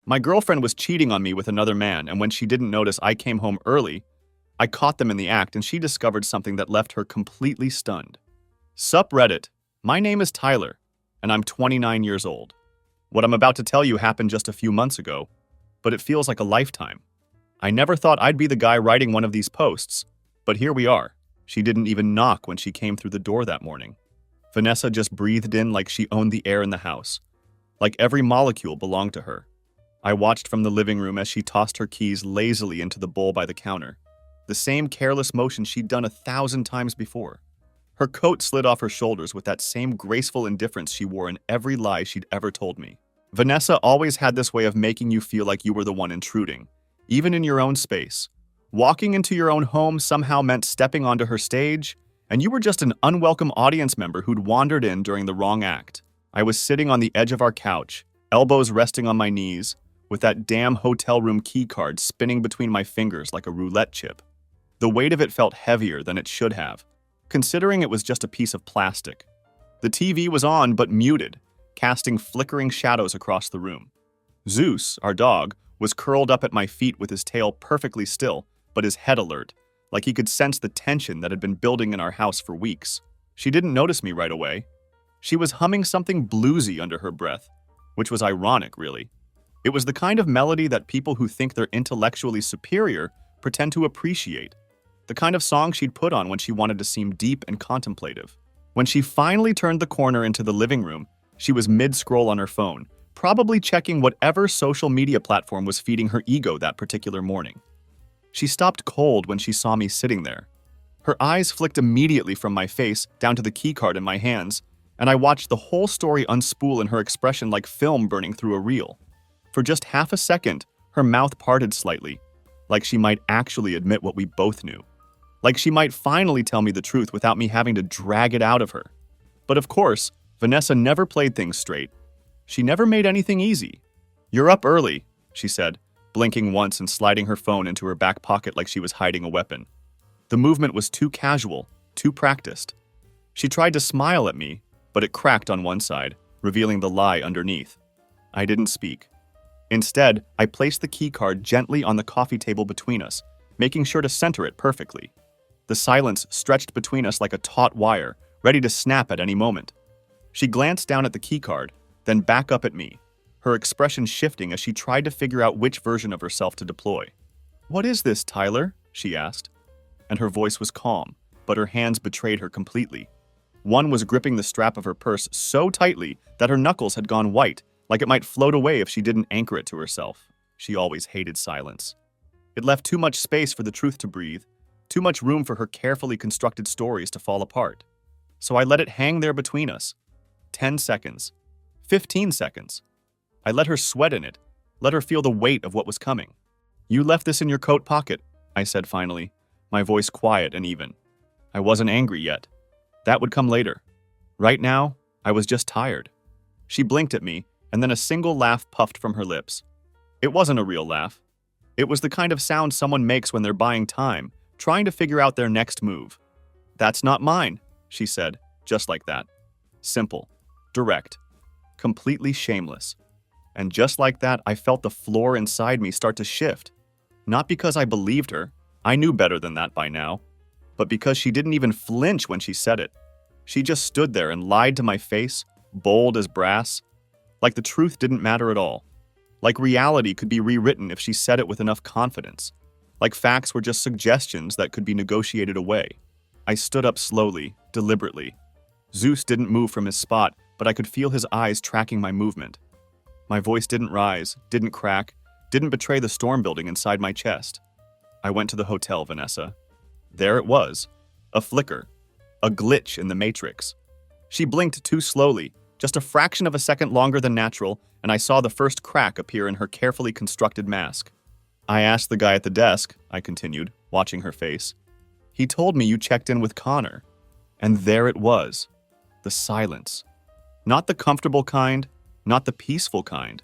My girlfriend was cheating on me with another man, and when she didn't notice I came home early, I caught them in the act and she discovered something that left her completely stunned. Sup Reddit, my name is Tyler, and I'm 29 years old. What I'm about to tell you happened just a few months ago, but it feels like a lifetime. I never thought I'd be the guy writing one of these posts, but here we are. She didn't even knock when she came through the door that morning. Vanessa just breathed in like she owned the air in the house, like every molecule belonged to her. I watched from the living room as she tossed her keys lazily into the bowl by the counter, the same careless motion she'd done 1,000 times before. Her coat slid off her shoulders with that same graceful indifference she wore in every lie she'd ever told me. Vanessa always had this way of making you feel like you were the one intruding, even in your own space. Walking into your own home somehow meant stepping onto her stage, and you were just an unwelcome audience member who'd wandered in during the wrong act. I was sitting on the edge of our couch, elbows resting on my knees, with that damn hotel room key card spinning between my fingers like a roulette chip. The weight of it felt heavier than it should have, considering it was just a piece of plastic. The TV was on but muted, casting flickering shadows across the room. Zeus, our dog, was curled up at my feet with his tail perfectly still, but his head alert, like he could sense the tension that had been building in our house for weeks. She didn't notice me right away. She was humming something bluesy under her breath, which was ironic, really. It was the kind of melody that people who think they're intellectually superior pretend to appreciate, the kind of song she'd put on when she wanted to seem deep and contemplative. When she finally turned the corner into the living room, she was mid-scroll on her phone, probably checking whatever social media platform was feeding her ego that particular morning. She stopped cold when she saw me sitting there. Her eyes flicked immediately from my face down to the keycard in my hands, and I watched the whole story unspool in her expression like film burning through a reel. For just half a second, her mouth parted slightly, like she might actually admit what we both knew. Like she might finally tell me the truth without me having to drag it out of her. But of course, Vanessa never played things straight. She never made anything easy. "You're up early," she said, blinking once and sliding her phone into her back pocket like she was hiding a weapon. The movement was too casual, too practiced. She tried to smile at me, but it cracked on one side, revealing the lie underneath. I didn't speak. Instead, I placed the keycard gently on the coffee table between us, making sure to center it perfectly. The silence stretched between us like a taut wire, ready to snap at any moment. She glanced down at the keycard, then back up at me, her expression shifting as she tried to figure out which version of herself to deploy. "What is this, Tyler?" she asked. And her voice was calm, but her hands betrayed her completely. One was gripping the strap of her purse so tightly that her knuckles had gone white, like it might float away if she didn't anchor it to herself. She always hated silence. It left too much space for the truth to breathe, too much room for her carefully constructed stories to fall apart. So I let it hang there between us. 10 seconds. 15 seconds. I let her sweat in it, let her feel the weight of what was coming. "You left this in your coat pocket," I said finally, my voice quiet and even. I wasn't angry yet. That would come later. Right now, I was just tired. She blinked at me, and then a single laugh puffed from her lips. It wasn't a real laugh. It was the kind of sound someone makes when they're buying time, trying to figure out their next move. "That's not mine," she said, just like that. Simple, direct, completely shameless. And just like that, I felt the floor inside me start to shift. Not because I believed her, I knew better than that by now, but because she didn't even flinch when she said it. She just stood there and lied to my face, bold as brass, like the truth didn't matter at all. Like reality could be rewritten if she said it with enough confidence. Like facts were just suggestions that could be negotiated away. I stood up slowly, deliberately. Zeus didn't move from his spot, but I could feel his eyes tracking my movement. My voice didn't rise, didn't crack, didn't betray the storm building inside my chest. I went to the hotel, Vanessa. There it was. A flicker. A glitch in the matrix. She blinked too slowly, just a fraction of a second longer than natural, and I saw the first crack appear in her carefully constructed mask. "I asked the guy at the desk," I continued, watching her face. "He told me you checked in with Connor." And there it was. The silence. Not the comfortable kind, not the peaceful kind,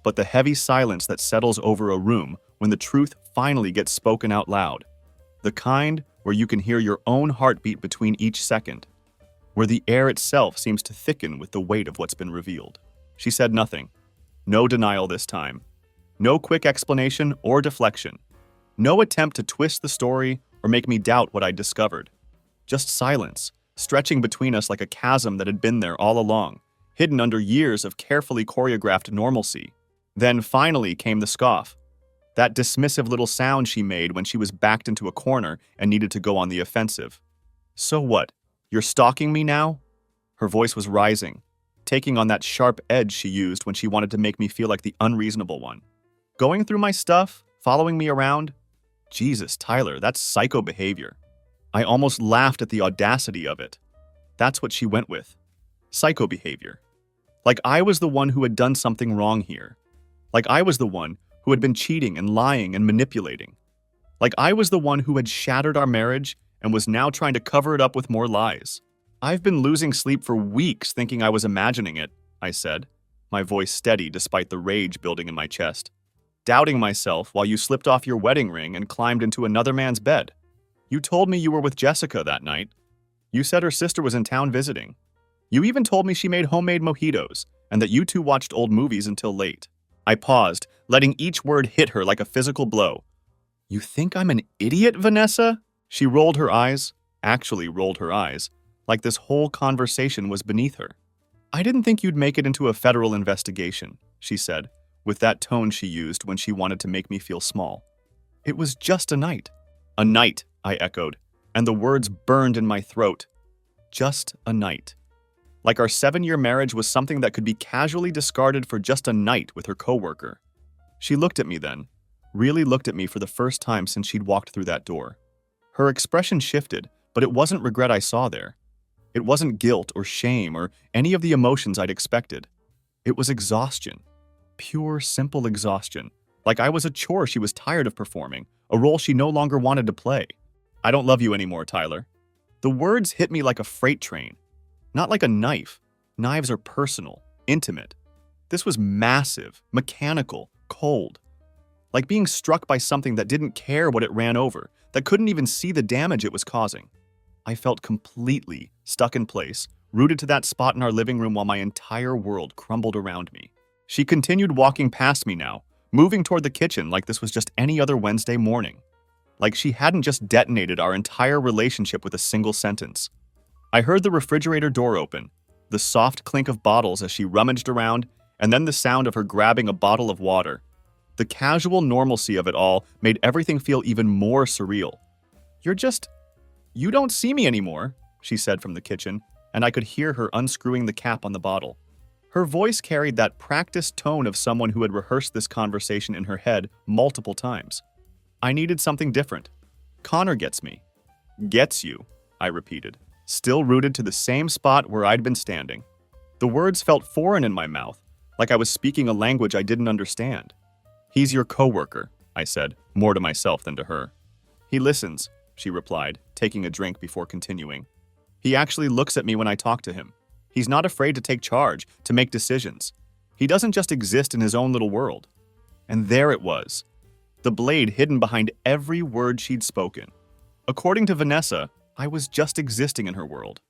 but the heavy silence that settles over a room when the truth finally gets spoken out loud. The kind where you can hear your own heartbeat between each second, where the air itself seems to thicken with the weight of what's been revealed. She said nothing. No denial this time. No quick explanation or deflection. No attempt to twist the story or make me doubt what I'd discovered. Just silence, stretching between us like a chasm that had been there all along, hidden under years of carefully choreographed normalcy. Then finally came the scoff. That dismissive little sound she made when she was backed into a corner and needed to go on the offensive. So what? You're stalking me now? Her voice was rising, taking on that sharp edge she used when she wanted to make me feel like the unreasonable one. Going through my stuff? Following me around? Jesus, Tyler, that's psycho behavior. I almost laughed at the audacity of it. That's what she went with. Psycho behavior. Like I was the one who had done something wrong here. Like I was the one who had been cheating and lying and manipulating. Like I was the one who had shattered our marriage and was now trying to cover it up with more lies. I've been losing sleep for weeks thinking I was imagining it, I said, my voice steady despite the rage building in my chest. Doubting myself while you slipped off your wedding ring and climbed into another man's bed. You told me you were with Jessica that night. You said her sister was in town visiting. You even told me she made homemade mojitos and that you two watched old movies until late. I paused, letting each word hit her like a physical blow. You think I'm an idiot, Vanessa? She rolled her eyes, actually rolled her eyes, like this whole conversation was beneath her. I didn't think you'd make it into a federal investigation, she said, with that tone she used when she wanted to make me feel small. It was just a night. A night, I echoed, and the words burned in my throat. Just a night. Like our 7-year marriage was something that could be casually discarded for just a night with her coworker. She looked at me then, really looked at me for the first time since she'd walked through that door. Her expression shifted, but it wasn't regret I saw there. It wasn't guilt or shame or any of the emotions I'd expected. It was exhaustion. Pure, simple exhaustion. Like I was a chore she was tired of performing, a role she no longer wanted to play. I don't love you anymore, Tyler. The words hit me like a freight train. Not like a knife. Knives are personal, intimate. This was massive, mechanical, cold. Like being struck by something that didn't care what it ran over, that couldn't even see the damage it was causing. I felt completely stuck in place, rooted to that spot in our living room while my entire world crumbled around me. She continued walking past me now, moving toward the kitchen like this was just any other Wednesday morning. Like she hadn't just detonated our entire relationship with a single sentence. I heard the refrigerator door open, the soft clink of bottles as she rummaged around, and then the sound of her grabbing a bottle of water. The casual normalcy of it all made everything feel even more surreal. You don't see me anymore, she said from the kitchen, and I could hear her unscrewing the cap on the bottle. Her voice carried that practiced tone of someone who had rehearsed this conversation in her head multiple times. I needed something different. Connor gets me. Gets you, I repeated, still rooted to the same spot where I'd been standing. The words felt foreign in my mouth, like I was speaking a language I didn't understand. He's your coworker, I said, more to myself than to her. He listens, she replied, taking a drink before continuing. He actually looks at me when I talk to him. He's not afraid to take charge, to make decisions. He doesn't just exist in his own little world. And there it was, the blade hidden behind every word she'd spoken. According to Vanessa, I was just existing in her world.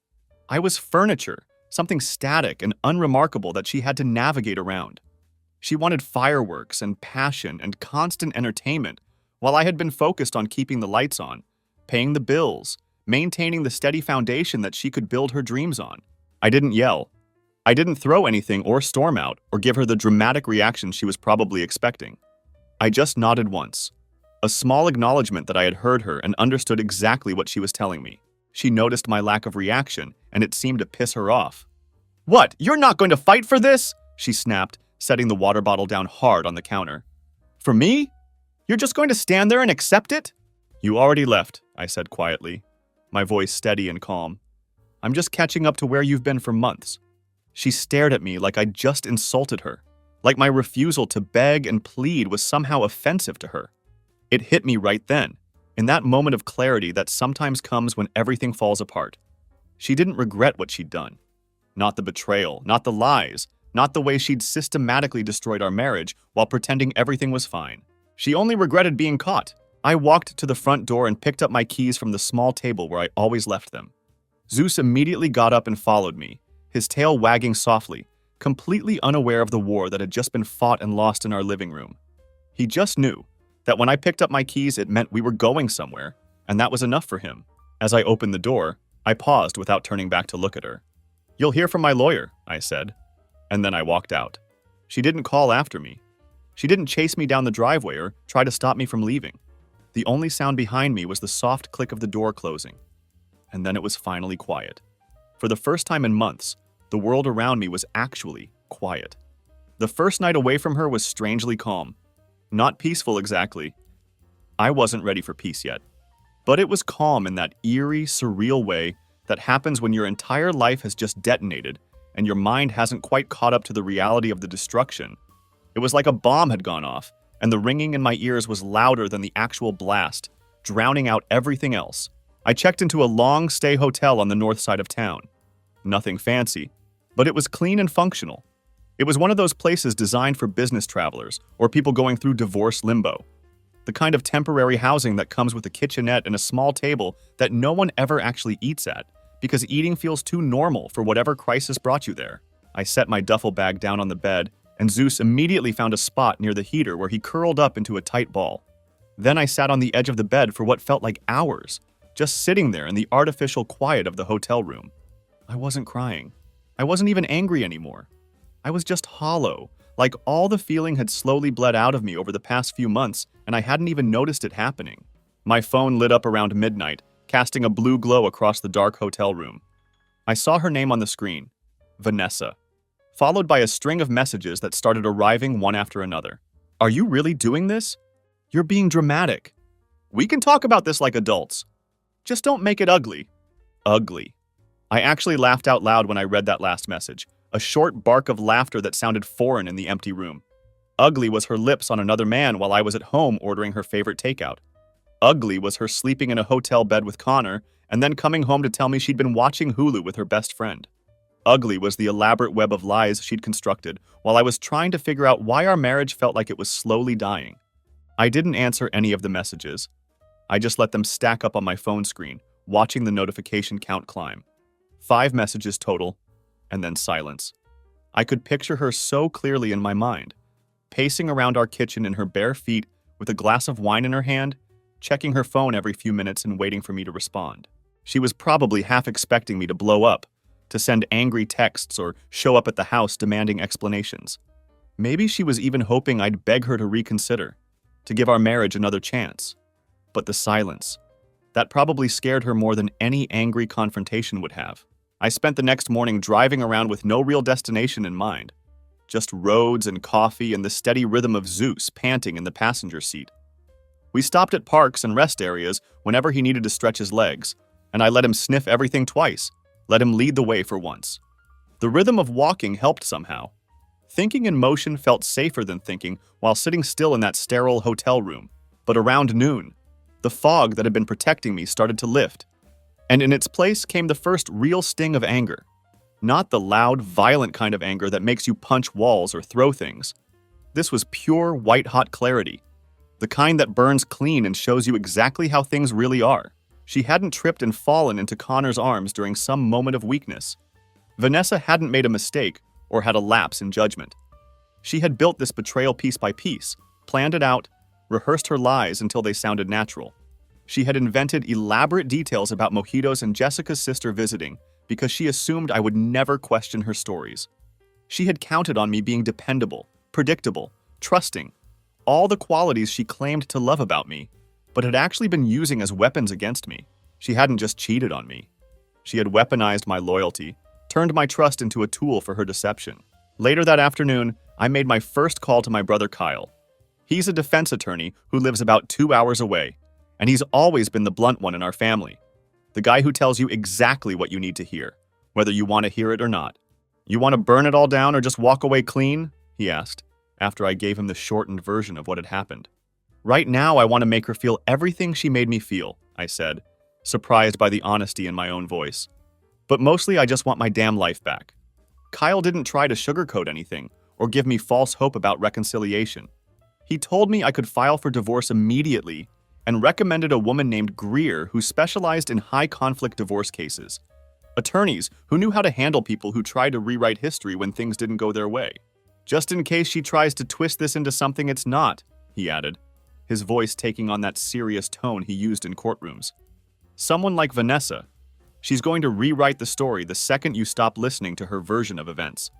I was furniture, something static and unremarkable that she had to navigate around. She wanted fireworks and passion and constant entertainment, while I had been focused on keeping the lights on, paying the bills, maintaining the steady foundation that she could build her dreams on. I didn't yell. I didn't throw anything or storm out or give her the dramatic reaction she was probably expecting. I just nodded once. A small acknowledgement that I had heard her and understood exactly what she was telling me. She noticed my lack of reaction, and it seemed to piss her off. What? You're not going to fight for this? She snapped, setting the water bottle down hard on the counter. For me? You're just going to stand there and accept it? You already left, I said quietly, my voice steady and calm. I'm just catching up to where you've been for months. She stared at me like I'd just insulted her, like my refusal to beg and plead was somehow offensive to her. It hit me right then, in that moment of clarity that sometimes comes when everything falls apart. She didn't regret what she'd done. Not the betrayal, not the lies, not the way she'd systematically destroyed our marriage while pretending everything was fine. She only regretted being caught. I walked to the front door and picked up my keys from the small table where I always left them. Zeus immediately got up and followed me, his tail wagging softly, completely unaware of the war that had just been fought and lost in our living room. He just knew that when I picked up my keys, it meant we were going somewhere, and that was enough for him. As I opened the door, I paused without turning back to look at her. "You'll hear from my lawyer," I said, and then I walked out. She didn't call after me. She didn't chase me down the driveway or try to stop me from leaving. The only sound behind me was the soft click of the door closing. And then it was finally quiet. For the first time in months, the world around me was actually quiet. The first night away from her was strangely calm. Not peaceful exactly. I wasn't ready for peace yet. But it was calm in that eerie, surreal way that happens when your entire life has just detonated and your mind hasn't quite caught up to the reality of the destruction. It was like a bomb had gone off, and the ringing in my ears was louder than the actual blast, drowning out everything else. I checked into a long-stay hotel on the north side of town. Nothing fancy, but it was clean and functional. It was one of those places designed for business travelers or people going through divorce limbo. The kind of temporary housing that comes with a kitchenette and a small table that no one ever actually eats at, because eating feels too normal for whatever crisis brought you there. I set my duffel bag down on the bed, and Zeus immediately found a spot near the heater where he curled up into a tight ball. Then I sat on the edge of the bed for what felt like hours, just sitting there in the artificial quiet of the hotel room. I wasn't crying. I wasn't even angry anymore. I was just hollow, like all the feeling had slowly bled out of me over the past few months, and I hadn't even noticed it happening. My phone lit up around midnight, casting a blue glow across the dark hotel room. I saw her name on the screen, Vanessa, followed by a string of messages that started arriving one after another. "Are you really doing this? You're being dramatic. We can talk about this like adults. Just don't make it ugly." Ugly. I actually laughed out loud when I read that last message, a short bark of laughter that sounded foreign in the empty room. Ugly was her lips on another man while I was at home ordering her favorite takeout. Ugly was her sleeping in a hotel bed with Connor and then coming home to tell me she'd been watching Hulu with her best friend. Ugly was the elaborate web of lies she'd constructed while I was trying to figure out why our marriage felt like it was slowly dying. I didn't answer any of the messages. I just let them stack up on my phone screen, watching the notification count climb. 5 messages total, and then silence. I could picture her so clearly in my mind, pacing around our kitchen in her bare feet with a glass of wine in her hand, checking her phone every few minutes and waiting for me to respond. She was probably half expecting me to blow up, to send angry texts or show up at the house demanding explanations. Maybe she was even hoping I'd beg her to reconsider, to give our marriage another chance. But the silence, that probably scared her more than any angry confrontation would have. I spent the next morning driving around with no real destination in mind, just roads and coffee and the steady rhythm of Zeus panting in the passenger seat. We stopped at parks and rest areas whenever he needed to stretch his legs, and I let him sniff everything twice, let him lead the way for once. The rhythm of walking helped somehow. Thinking in motion felt safer than thinking while sitting still in that sterile hotel room. But around noon, the fog that had been protecting me started to lift, and in its place came the first real sting of anger. Not the loud, violent kind of anger that makes you punch walls or throw things. This was pure, white-hot clarity. The kind that burns clean and shows you exactly how things really are. She hadn't tripped and fallen into Connor's arms during some moment of weakness. Vanessa hadn't made a mistake or had a lapse in judgment. She had built this betrayal piece by piece, planned it out, rehearsed her lies until they sounded natural. She had invented elaborate details about mojitos and Jessica's sister visiting because she assumed I would never question her stories. She had counted on me being dependable, predictable, trusting, all the qualities she claimed to love about me, but had actually been using as weapons against me. She hadn't just cheated on me. She had weaponized my loyalty, turned my trust into a tool for her deception. Later that afternoon, I made my first call to my brother Kyle. He's a defense attorney who lives about 2 hours away, and he's always been the blunt one in our family. The guy who tells you exactly what you need to hear, whether you want to hear it or not. "You want to burn it all down or just walk away clean?" he asked, after I gave him the shortened version of what had happened. "Right now, I want to make her feel everything she made me feel," I said, surprised by the honesty in my own voice. "But mostly, I just want my damn life back." Kyle didn't try to sugarcoat anything or give me false hope about reconciliation. He told me I could file for divorce immediately and recommended a woman named Greer who specialized in high-conflict divorce cases. Attorneys who knew how to handle people who tried to rewrite history when things didn't go their way. Just in case she tries to twist this into something it's not, he added, his voice taking on that serious tone he used in courtrooms. Someone like Vanessa. She's going to rewrite the story the second you stop listening to her version of events.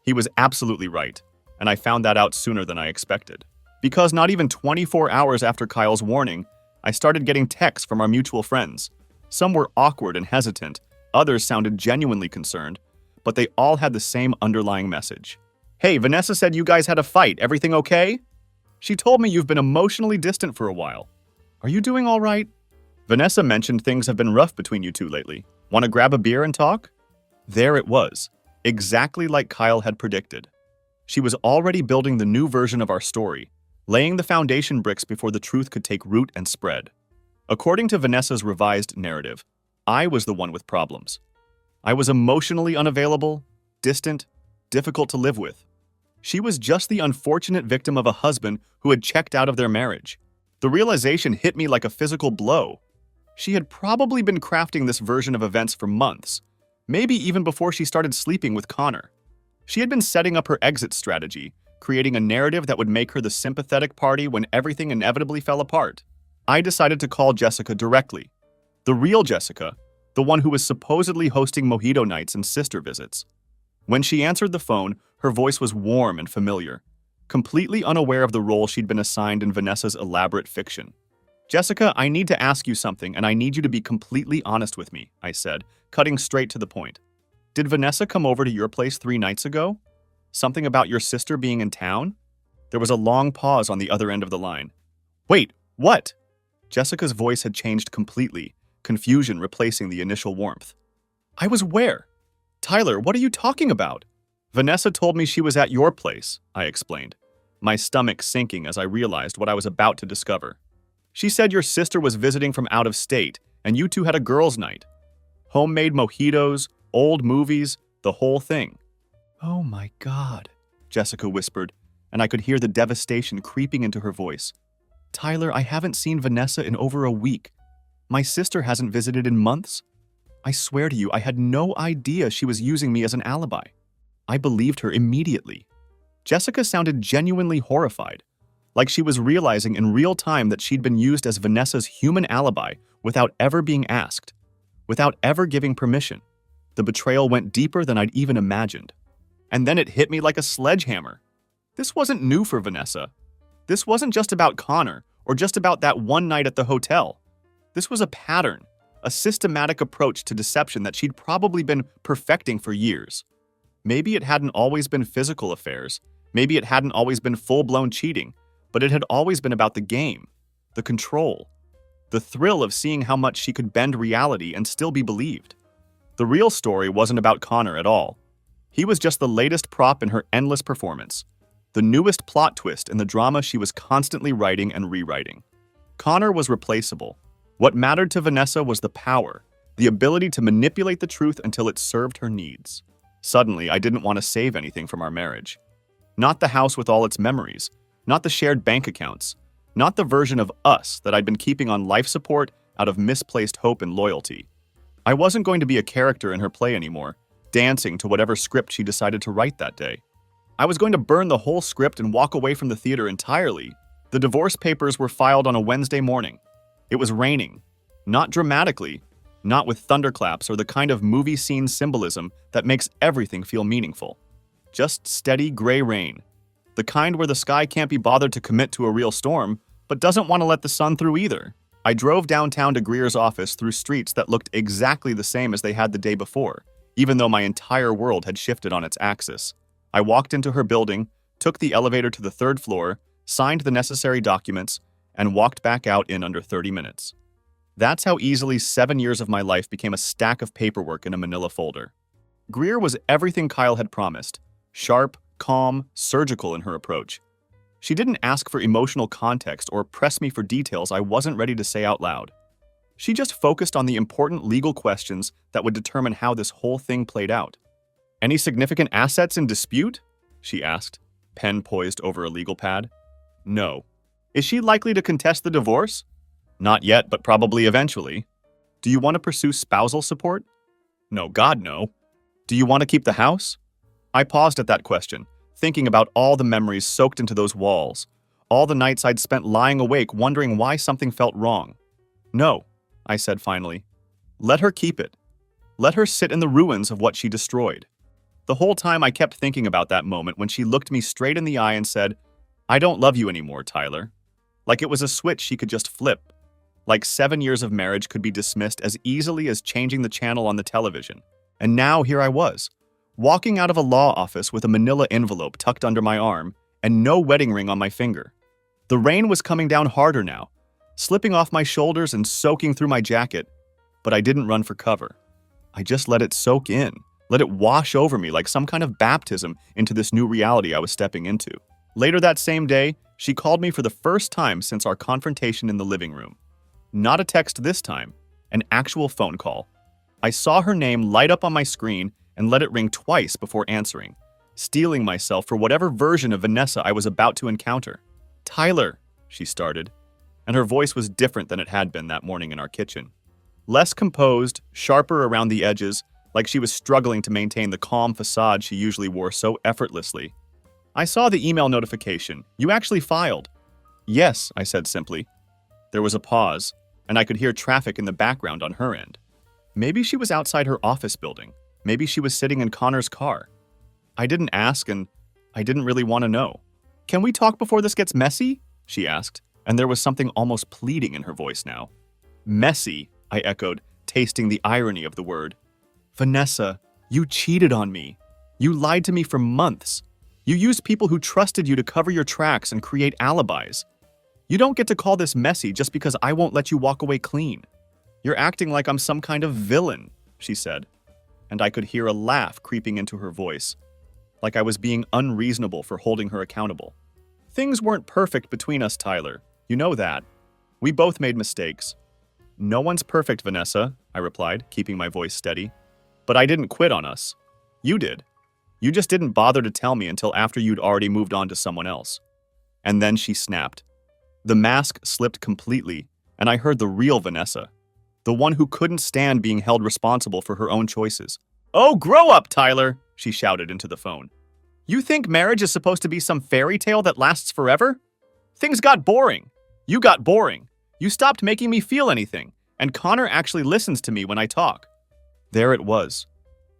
He was absolutely right, and I found that out sooner than I expected. Because not even 24 hours after Kyle's warning, I started getting texts from our mutual friends. Some were awkward and hesitant, others sounded genuinely concerned, but they all had the same underlying message. Hey, Vanessa said you guys had a fight. Everything okay? She told me you've been emotionally distant for a while. Are you doing all right? Vanessa mentioned things have been rough between you two lately. Want to grab a beer and talk? There it was, exactly like Kyle had predicted. She was already building the new version of our story, laying the foundation bricks before the truth could take root and spread. According to Vanessa's revised narrative, I was the one with problems. I was emotionally unavailable, distant, difficult to live with. She was just the unfortunate victim of a husband who had checked out of their marriage. The realization hit me like a physical blow. She had probably been crafting this version of events for months, maybe even before she started sleeping with Connor. She had been setting up her exit strategy, creating a narrative that would make her the sympathetic party when everything inevitably fell apart. I decided to call Jessica directly. The real Jessica, the one who was supposedly hosting mojito nights and sister visits. When she answered the phone, her voice was warm and familiar, completely unaware of the role she'd been assigned in Vanessa's elaborate fiction. Jessica, I need to ask you something, and I need you to be completely honest with me, I said, cutting straight to the point. Did Vanessa come over to your place 3 nights ago? Something about your sister being in town? There was a long pause on the other end of the line. Wait, what? Jessica's voice had changed completely, confusion replacing the initial warmth. I was where? Tyler, what are you talking about? Vanessa told me she was at your place, I explained, my stomach sinking as I realized what I was about to discover. She said your sister was visiting from out of state, and you two had a girls' night. Homemade mojitos, old movies, the whole thing. Oh my God, Jessica whispered, and I could hear the devastation creeping into her voice. Tyler, I haven't seen Vanessa in over a week. My sister hasn't visited in months. I swear to you, I had no idea she was using me as an alibi. I believed her immediately. Jessica sounded genuinely horrified, like she was realizing in real time that she'd been used as Vanessa's human alibi without ever being asked, without ever giving permission. The betrayal went deeper than I'd even imagined. And then it hit me like a sledgehammer. This wasn't new for Vanessa. This wasn't just about Connor or just about that one night at the hotel. This was a pattern, a systematic approach to deception that she'd probably been perfecting for years. Maybe it hadn't always been physical affairs. Maybe it hadn't always been full-blown cheating, but it had always been about the game, the control, the thrill of seeing how much she could bend reality and still be believed. The real story wasn't about Connor at all. He was just the latest prop in her endless performance, the newest plot twist in the drama she was constantly writing and rewriting. Connor was replaceable. What mattered to Vanessa was the power, the ability to manipulate the truth until it served her needs. Suddenly, I didn't want to save anything from our marriage. Not the house with all its memories, not the shared bank accounts, not the version of us that I'd been keeping on life support out of misplaced hope and loyalty. I wasn't going to be a character in her play anymore, dancing to whatever script she decided to write that day. I was going to burn the whole script and walk away from the theater entirely. The divorce papers were filed on a Wednesday morning. It was raining. Not dramatically, not with thunderclaps or the kind of movie scene symbolism that makes everything feel meaningful. Just steady gray rain. The kind where the sky can't be bothered to commit to a real storm, but doesn't want to let the sun through either. I drove downtown to Greer's office through streets that looked exactly the same as they had the day before, even though my entire world had shifted on its axis. I walked into her building, took the elevator to the 3rd floor, signed the necessary documents, and walked back out in under 30 minutes. That's how easily 7 years of my life became a stack of paperwork in a manila folder. Greer was everything Kyle had promised, sharp, calm, surgical in her approach. She didn't ask for emotional context or press me for details I wasn't ready to say out loud. She just focused on the important legal questions that would determine how this whole thing played out. Any significant assets in dispute? She asked, pen poised over a legal pad. No. Is she likely to contest the divorce? Not yet, but probably eventually. Do you want to pursue spousal support? No, God, no. Do you want to keep the house? I paused at that question, thinking about all the memories soaked into those walls, All the nights I'd spent lying awake wondering why something felt wrong. No, I said finally. Let her keep it. Let her sit in the ruins of what she destroyed. The whole time I kept thinking about that moment when she looked me straight in the eye and said, "I don't love you anymore, Tyler." Like it was a switch she could just flip. Like 7 years of marriage could be dismissed as easily as changing the channel on the television. And now here I was, walking out of a law office with a manila envelope tucked under my arm and no wedding ring on my finger. The rain was coming down harder now, slipping off my shoulders and soaking through my jacket, but I didn't run for cover. I just let it soak in, let it wash over me like some kind of baptism into this new reality I was stepping into. Later that same day, she called me for the first time since our confrontation in the living room. Not a text this time, an actual phone call. I saw her name light up on my screen and let it ring twice before answering, steeling myself for whatever version of Vanessa I was about to encounter. "Tyler," she started, and her voice was different than it had been that morning in our kitchen. Less composed, sharper around the edges, like she was struggling to maintain the calm facade she usually wore so effortlessly. "I saw the email notification. You actually filed." "Yes," I said simply. There was a pause, and I could hear traffic in the background on her end. Maybe she was outside her office building. Maybe she was sitting in Connor's car. I didn't ask, and I didn't really want to know. "Can we talk before this gets messy?" she asked, and there was something almost pleading in her voice now. "Messy," I echoed, tasting the irony of the word. "Vanessa, you cheated on me. You lied to me for months. You used people who trusted you to cover your tracks and create alibis. You don't get to call this messy just because I won't let you walk away clean. You're acting like I'm some kind of villain," she said, and I could hear a laugh creeping into her voice, like I was being unreasonable for holding her accountable. "Things weren't perfect between us, Tyler. You know that. We both made mistakes." "No one's perfect, Vanessa," I replied, keeping my voice steady. "But I didn't quit on us. You did. You just didn't bother to tell me until after you'd already moved on to someone else." And then she snapped. The mask slipped completely, and I heard the real Vanessa, the one who couldn't stand being held responsible for her own choices. "Oh, grow up, Tyler," she shouted into the phone. "You think marriage is supposed to be some fairy tale that lasts forever? Things got boring. You got boring. You stopped making me feel anything, and Connor actually listens to me when I talk." There it was,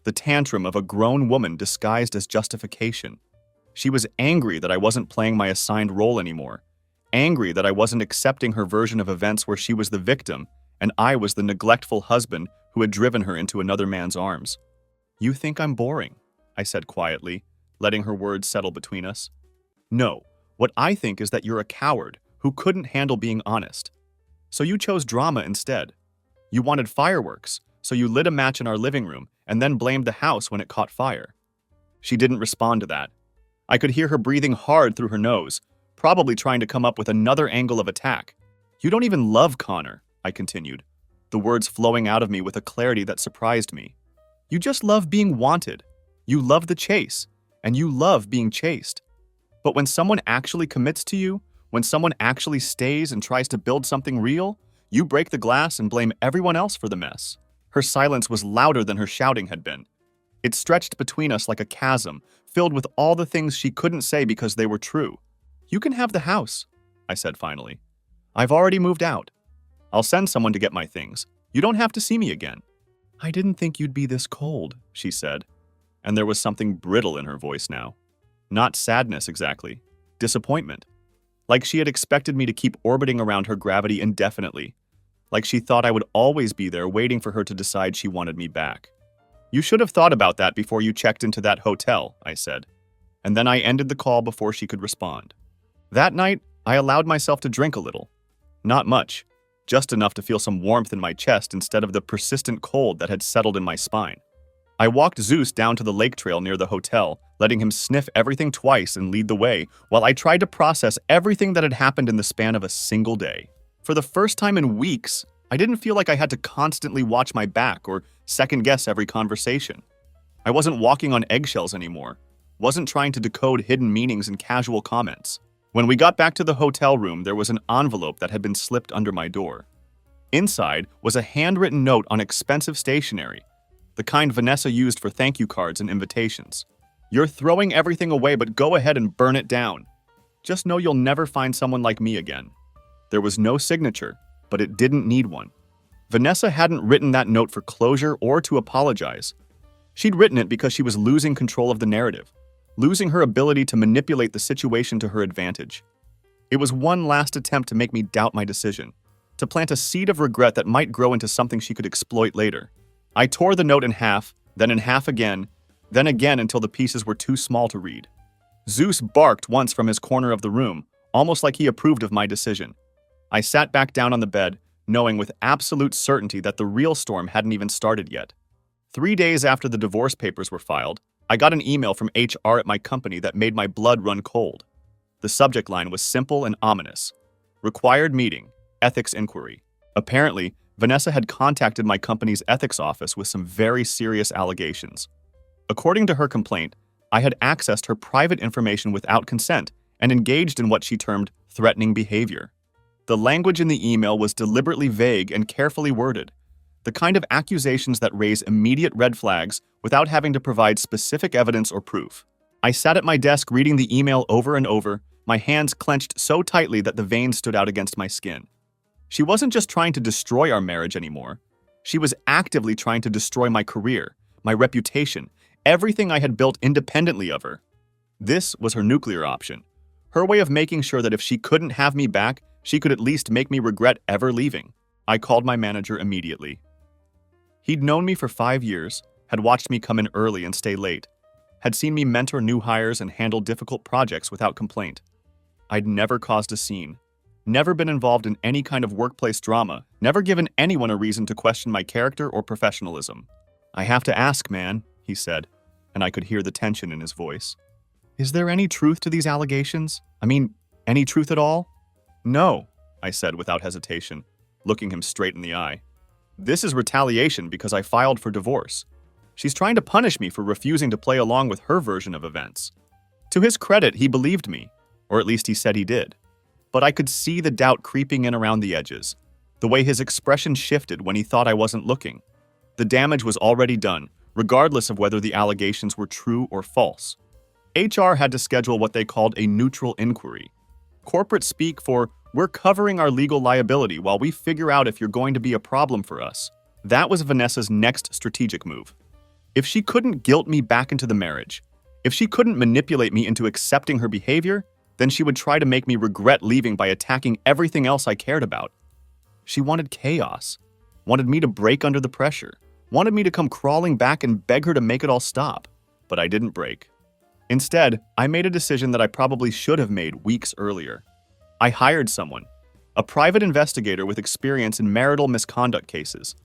the tantrum of a grown woman disguised as justification. She was angry that I wasn't playing my assigned role anymore, angry that I wasn't accepting her version of events where she was the victim and I was the neglectful husband who had driven her into another man's arms. "You think I'm boring," I said quietly, letting her words settle between us. "No, what I think is that you're a coward who couldn't handle being honest. So you chose drama instead. You wanted fireworks, so you lit a match in our living room and then blamed the house when it caught fire." She didn't respond to that. I could hear her breathing hard through her nose, probably trying to come up with another angle of attack. "You don't even love Connor," I continued, the words flowing out of me with a clarity that surprised me. "You just love being wanted. You love the chase, and you love being chased. But when someone actually commits to you, when someone actually stays and tries to build something real, you break the glass and blame everyone else for the mess." Her silence was louder than her shouting had been. It stretched between us like a chasm, filled with all the things she couldn't say because they were true. "You can have the house," I said finally. "I've already moved out. I'll send someone to get my things. You don't have to see me again." "I didn't think you'd be this cold," she said, and there was something brittle in her voice now. Not sadness exactly, disappointment. Like she had expected me to keep orbiting around her gravity indefinitely. Like she thought I would always be there waiting for her to decide she wanted me back. "You should have thought about that before you checked into that hotel," I said, and then I ended the call before she could respond. That night, I allowed myself to drink a little. Not much, just enough to feel some warmth in my chest instead of the persistent cold that had settled in my spine. I walked Zeus down to the lake trail near the hotel, letting him sniff everything twice and lead the way, while I tried to process everything that had happened in the span of a single day. For the first time in weeks, I didn't feel like I had to constantly watch my back or second-guess every conversation. I wasn't walking on eggshells anymore, wasn't trying to decode hidden meanings in casual comments. When we got back to the hotel room, there was an envelope that had been slipped under my door. Inside was a handwritten note on expensive stationery, the kind Vanessa used for thank you cards and invitations. "You're throwing everything away, but go ahead and burn it down. Just know you'll never find someone like me again." There was no signature, but it didn't need one. Vanessa hadn't written that note for closure or to apologize. She'd written it because she was losing control of the narrative, losing her ability to manipulate the situation to her advantage. It was one last attempt to make me doubt my decision, to plant a seed of regret that might grow into something she could exploit later. I tore the note in half, then in half again, then again until the pieces were too small to read. Zeus barked once from his corner of the room, almost like he approved of my decision. I sat back down on the bed, knowing with absolute certainty that the real storm hadn't even started yet. 3 days after the divorce papers were filed, I got an email from HR at my company that made my blood run cold. The subject line was simple and ominous. Required meeting, ethics inquiry. Apparently, Vanessa had contacted my company's ethics office with some very serious allegations. According to her complaint, I had accessed her private information without consent and engaged in what she termed threatening behavior. The language in the email was deliberately vague and carefully worded, the kind of accusations that raise immediate red flags without having to provide specific evidence or proof. I sat at my desk reading the email over and over, my hands clenched so tightly that the veins stood out against my skin. She wasn't just trying to destroy our marriage anymore. She was actively trying to destroy my career, my reputation, everything I had built independently of her. This was her nuclear option, her way of making sure that if she couldn't have me back, she could at least make me regret ever leaving. I called my manager immediately. He'd known me for 5 years, had watched me come in early and stay late, had seen me mentor new hires and handle difficult projects without complaint. I'd never caused a scene, never been involved in any kind of workplace drama, never given anyone a reason to question my character or professionalism. "I have to ask, man," he said, and I could hear the tension in his voice. "Is there any truth to these allegations? I mean, any truth at all?" "No," I said without hesitation, looking him straight in the eye. "This is retaliation because I filed for divorce. She's trying to punish me for refusing to play along with her version of events." To his credit, he believed me, or at least he said he did. But I could see the doubt creeping in around the edges, the way his expression shifted when he thought I wasn't looking. The damage was already done, regardless of whether the allegations were true or false. HR had to schedule what they called a neutral inquiry. Corporate speak for, "We're covering our legal liability while we figure out if you're going to be a problem for us." That was Vanessa's next strategic move. If she couldn't guilt me back into the marriage, if she couldn't manipulate me into accepting her behavior, then she would try to make me regret leaving by attacking everything else I cared about. She wanted chaos, wanted me to break under the pressure, wanted me to come crawling back and beg her to make it all stop. But I didn't break. Instead, I made a decision that I probably should have made weeks earlier. I hired someone, a private investigator with experience in marital misconduct cases.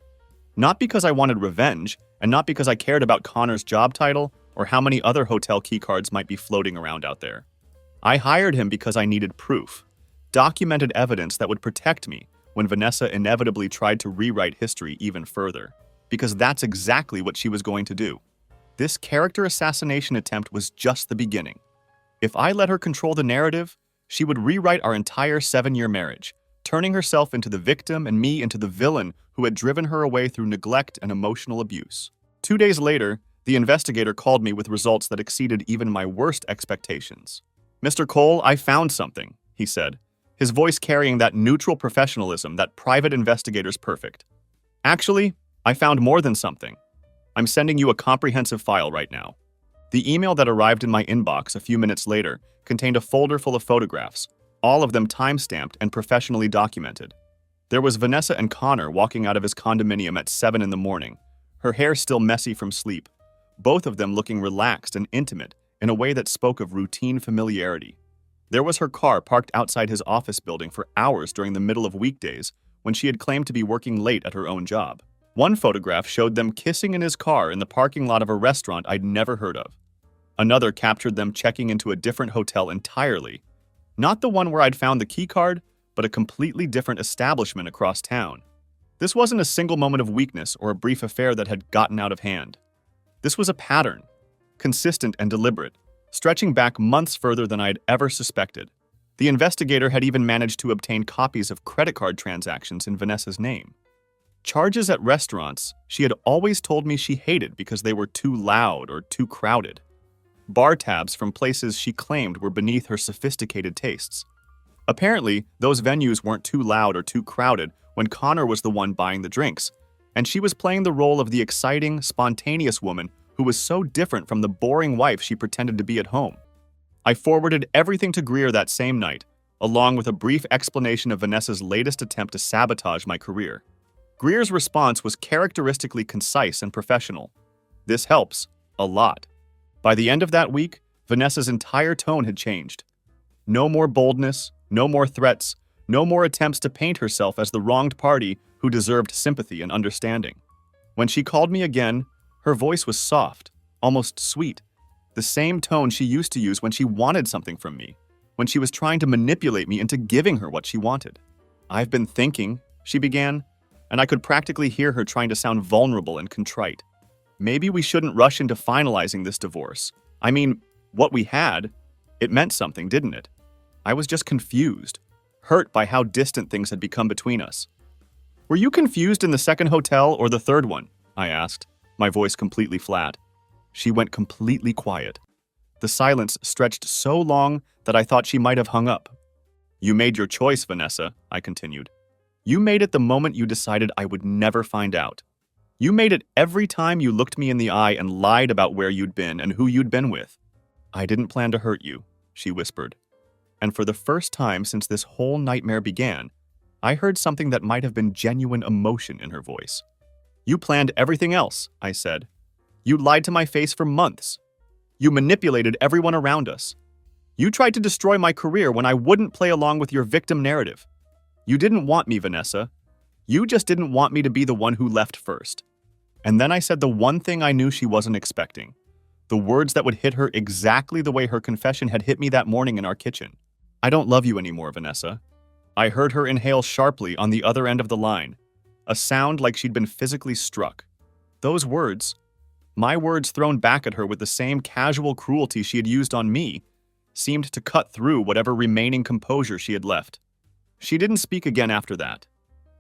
Not because I wanted revenge, and not because I cared about Connor's job title or how many other hotel keycards might be floating around out there. I hired him because I needed proof, documented evidence that would protect me when Vanessa inevitably tried to rewrite history even further, because that's exactly what she was going to do. This character assassination attempt was just the beginning. If I let her control the narrative, she would rewrite our entire 7-year marriage, turning herself into the victim and me into the villain who had driven her away through neglect and emotional abuse. 2 days later, the investigator called me with results that exceeded even my worst expectations. "Mr. Cole, I found something," he said, his voice carrying that neutral professionalism that private investigators perfect. "Actually, I found more than something. I'm sending you a comprehensive file right now." The email that arrived in my inbox a few minutes later contained a folder full of photographs, all of them time-stamped and professionally documented. There was Vanessa and Connor walking out of his condominium at 7 in the morning, her hair still messy from sleep, both of them looking relaxed and intimate in a way that spoke of routine familiarity. There was her car parked outside his office building for hours during the middle of weekdays when she had claimed to be working late at her own job. One photograph showed them kissing in his car in the parking lot of a restaurant I'd never heard of. Another captured them checking into a different hotel entirely. Not the one where I'd found the keycard, but a completely different establishment across town. This wasn't a single moment of weakness or a brief affair that had gotten out of hand. This was a pattern, consistent and deliberate, stretching back months further than I had ever suspected. The investigator had even managed to obtain copies of credit card transactions in Vanessa's name. Charges at restaurants she had always told me she hated because they were too loud or too crowded. bar tabs from places she claimed were beneath her sophisticated tastes. Apparently, those venues weren't too loud or too crowded when Connor was the one buying the drinks, and she was playing the role of the exciting, spontaneous woman who was so different from the boring wife she pretended to be at home. I forwarded everything to Greer that same night, along with a brief explanation of Vanessa's latest attempt to sabotage my career. Greer's response was characteristically concise and professional. This helps a lot. By the end of that week, Vanessa's entire tone had changed. No more boldness, no more threats, no more attempts to paint herself as the wronged party who deserved sympathy and understanding. When she called me again, her voice was soft, almost sweet, the same tone she used to use when she wanted something from me, when she was trying to manipulate me into giving her what she wanted. "I've been thinking," she began, and I could practically hear her trying to sound vulnerable and contrite. "Maybe we shouldn't rush into finalizing this divorce. I mean, what we had, it meant something, didn't it? I was just confused, hurt by how distant things had become between us." "Were you confused in the second hotel or the third one?" I asked, my voice completely flat. She went completely quiet. The silence stretched so long that I thought she might have hung up. "You made your choice, Vanessa," I continued. "You made it the moment you decided I would never find out. You made it every time you looked me in the eye and lied about where you'd been and who you'd been with." "I didn't plan to hurt you," she whispered. And for the first time since this whole nightmare began, I heard something that might have been genuine emotion in her voice. "You planned everything else," I said. "You lied to my face for months. You manipulated everyone around us. You tried to destroy my career when I wouldn't play along with your victim narrative. You didn't want me, Vanessa. You just didn't want me to be the one who left first." And then I said the one thing I knew she wasn't expecting, the words that would hit her exactly the way her confession had hit me that morning in our kitchen. "I don't love you anymore, Vanessa." I heard her inhale sharply on the other end of the line, a sound like she'd been physically struck. Those words, my words thrown back at her with the same casual cruelty she had used on me, seemed to cut through whatever remaining composure she had left. She didn't speak again after that.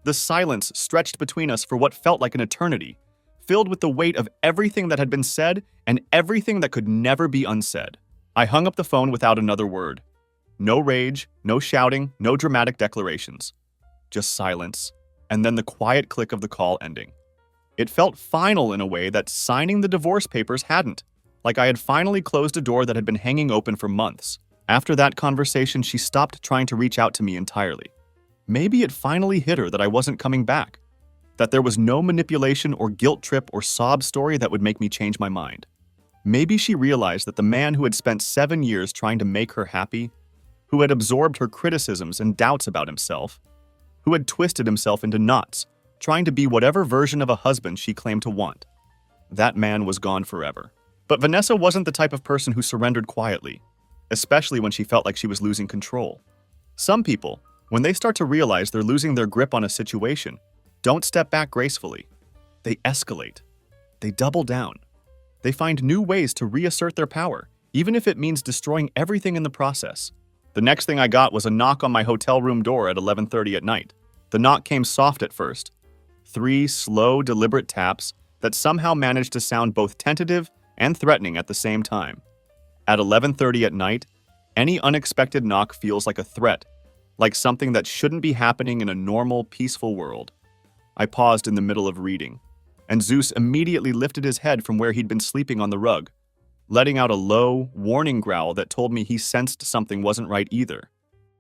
The silence stretched between us for what felt like an eternity, filled with the weight of everything that had been said and everything that could never be unsaid. I hung up the phone without another word. No rage, no shouting, no dramatic declarations. Just silence, and then the quiet click of the call ending. It felt final in a way that signing the divorce papers hadn't, like I had finally closed a door that had been hanging open for months. After that conversation, she stopped trying to reach out to me entirely. Maybe it finally hit her that I wasn't coming back, that there was no manipulation or guilt trip or sob story that would make me change my mind. Maybe she realized that the man who had spent 7 years trying to make her happy, who had absorbed her criticisms and doubts about himself, who had twisted himself into knots, trying to be whatever version of a husband she claimed to want, that man was gone forever. But Vanessa wasn't the type of person who surrendered quietly, especially when she felt like she was losing control. Some people, when they start to realize they're losing their grip on a situation, don't step back gracefully. They escalate. They double down. They find new ways to reassert their power, even if it means destroying everything in the process. The next thing I got was a knock on my hotel room door at 11:30 at night. The knock came soft at first. 3 slow, deliberate taps that somehow managed to sound both tentative and threatening at the same time. At 11:30 at night, any unexpected knock feels like a threat, like something that shouldn't be happening in a normal, peaceful world. I paused in the middle of reading, and Zeus immediately lifted his head from where he'd been sleeping on the rug, letting out a low, warning growl that told me he sensed something wasn't right either.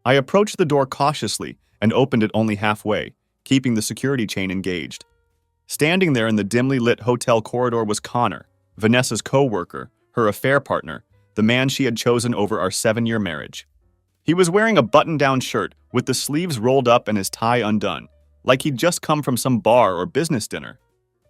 I approached the door cautiously and opened it only halfway, keeping the security chain engaged. Standing there in the dimly lit hotel corridor was Connor, Vanessa's co-worker, her affair partner, the man she had chosen over our 7-year marriage. He was wearing a button-down shirt with the sleeves rolled up and his tie undone, like he'd just come from some bar or business dinner.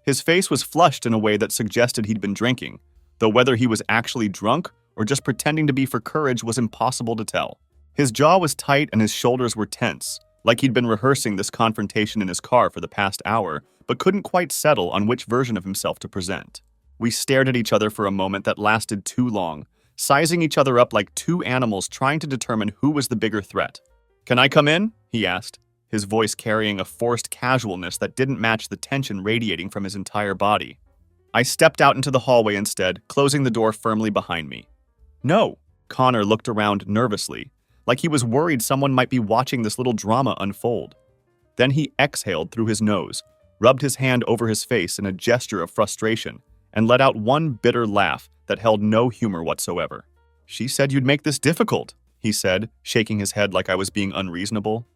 His face was flushed in a way that suggested he'd been drinking, though whether he was actually drunk or just pretending to be for courage was impossible to tell. His jaw was tight and his shoulders were tense, like he'd been rehearsing this confrontation in his car for the past hour, but couldn't quite settle on which version of himself to present. We stared at each other for a moment that lasted too long, sizing each other up like two animals trying to determine who was the bigger threat. "Can I come in?" he asked, his voice carrying a forced casualness that didn't match the tension radiating from his entire body. I stepped out into the hallway instead, closing the door firmly behind me. No. Connor looked around nervously, like he was worried someone might be watching this little drama unfold. Then he exhaled through his nose, rubbed his hand over his face in a gesture of frustration, and let out one bitter laugh that held no humor whatsoever. "She said you'd make this difficult," he said, shaking his head like I was being unreasonable.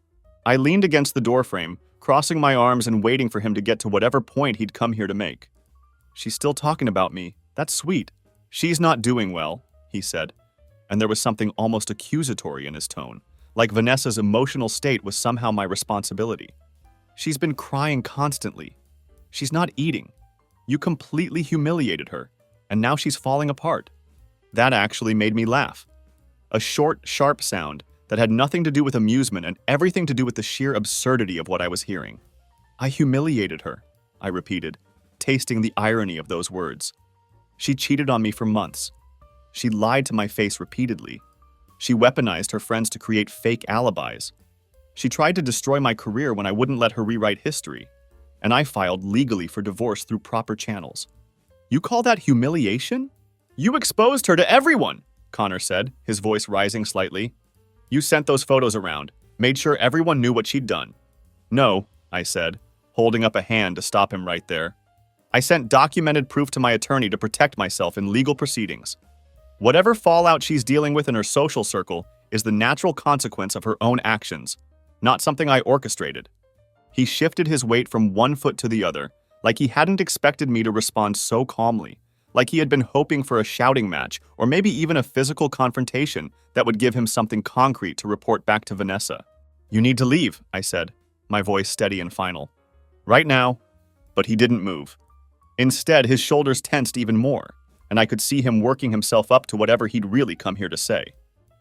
I leaned against the doorframe, crossing my arms and waiting for him to get to whatever point he'd come here to make. "She's still talking about me. That's sweet." "She's not doing well," he said, and there was something almost accusatory in his tone, like Vanessa's emotional state was somehow my responsibility. "She's been crying constantly. She's not eating. You completely humiliated her, and now she's falling apart." That actually made me laugh. A short, sharp sound that had nothing to do with amusement and everything to do with the sheer absurdity of what I was hearing. "I humiliated her," I repeated, tasting the irony of those words. "She cheated on me for months. She lied to my face repeatedly. She weaponized her friends to create fake alibis. She tried to destroy my career when I wouldn't let her rewrite history, and I filed legally for divorce through proper channels." "You call that humiliation?" "You exposed her to everyone," Connor said, his voice rising slightly. "You sent those photos around, made sure everyone knew what she'd done." "No," I said, holding up a hand to stop him right there. "I sent documented proof to my attorney to protect myself in legal proceedings. Whatever fallout she's dealing with in her social circle is the natural consequence of her own actions, not something I orchestrated." He shifted his weight from one foot to the other, like he hadn't expected me to respond so calmly, like he had been hoping for a shouting match or maybe even a physical confrontation that would give him something concrete to report back to Vanessa. "You need to leave," I said, my voice steady and final. "Right now." But he didn't move. Instead, his shoulders tensed even more, and I could see him working himself up to whatever he'd really come here to say.